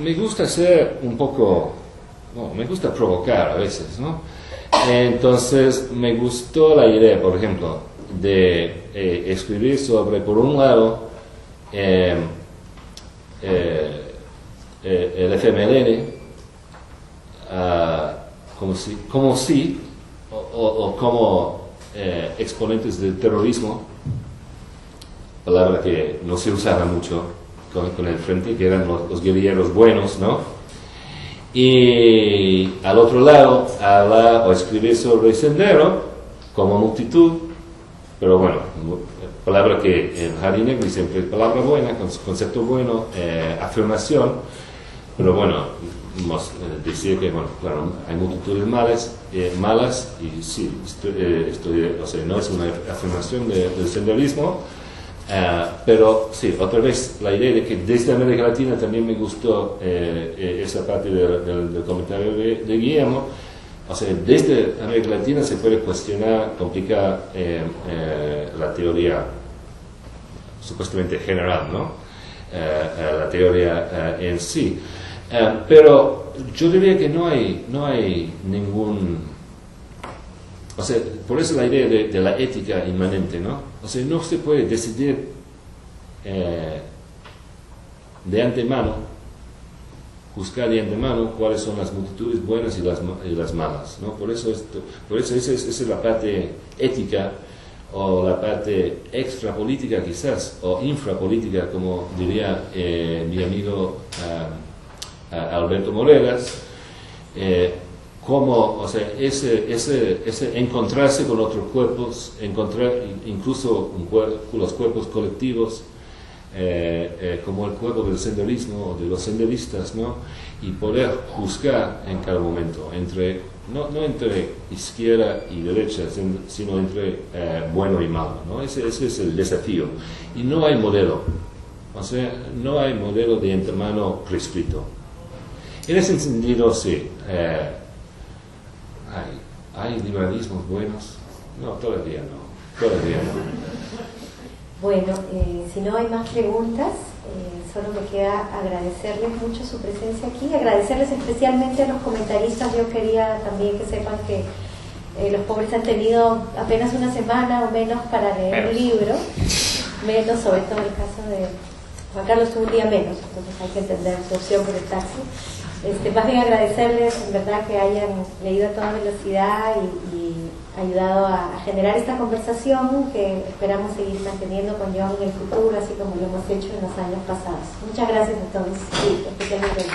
me gusta ser un poco, no, me gusta provocar a veces, ¿no? Entonces me gustó la idea, por ejemplo, de escribir sobre, por un lado, el FMLN como exponentes del terrorismo, palabra que no se usaba mucho con el frente, que eran los guerrilleros buenos, ¿no? Y al otro lado, hablar o escribir sobre el Sendero como multitud, pero bueno, palabra que en Harry Negri siempre es palabra buena, concepto bueno, afirmación, pero bueno, decir que, bueno, claro, hay multitudes malas y sí, o sea, no es una afirmación del senderismo, pero sí, otra vez la idea de que desde América Latina también me gustó esa parte del comentario de Guillermo. O sea, desde América Latina se puede cuestionar, complicar la teoría supuestamente general, ¿no? La teoría en sí. Pero yo diría que no hay ningún... O sea, por eso la idea de la ética inmanente, ¿no? O sea, no se puede decidir de antemano, juzgar de antemano cuáles son las multitudes buenas y las malas, ¿no? Por eso esa es la parte ética, o la parte extrapolítica quizás, o infrapolítica, como diría mi amigo Alberto Moreras, como, o sea, ese encontrarse con otros cuerpos, encontrar incluso los cuerpos colectivos, como el cuerpo del senderismo, de los senderistas, ¿no? Y poder juzgar en cada momento, no entre izquierda y derecha, sino entre bueno y malo, ¿no? Ese es el desafío. Y no hay modelo, o sea, no hay modelo de antemano prescrito. En ese sentido, sí, ¿hay liberalismos buenos? No, todavía no. Bueno, si no hay más preguntas, solo me queda agradecerles mucho su presencia aquí, agradecerles especialmente a los comentaristas. Yo quería también que sepan que los pobres han tenido apenas una semana o menos para leer el libro, menos sobre todo el caso de Juan Carlos, tuvo un día menos, entonces hay que entender su opción por el taxi. Más bien agradecerles en verdad que hayan leído a toda velocidad y ayudado a generar esta conversación que esperamos seguir manteniendo con John en el futuro, así como lo hemos hecho en los años pasados. Muchas gracias a todos y especialmente a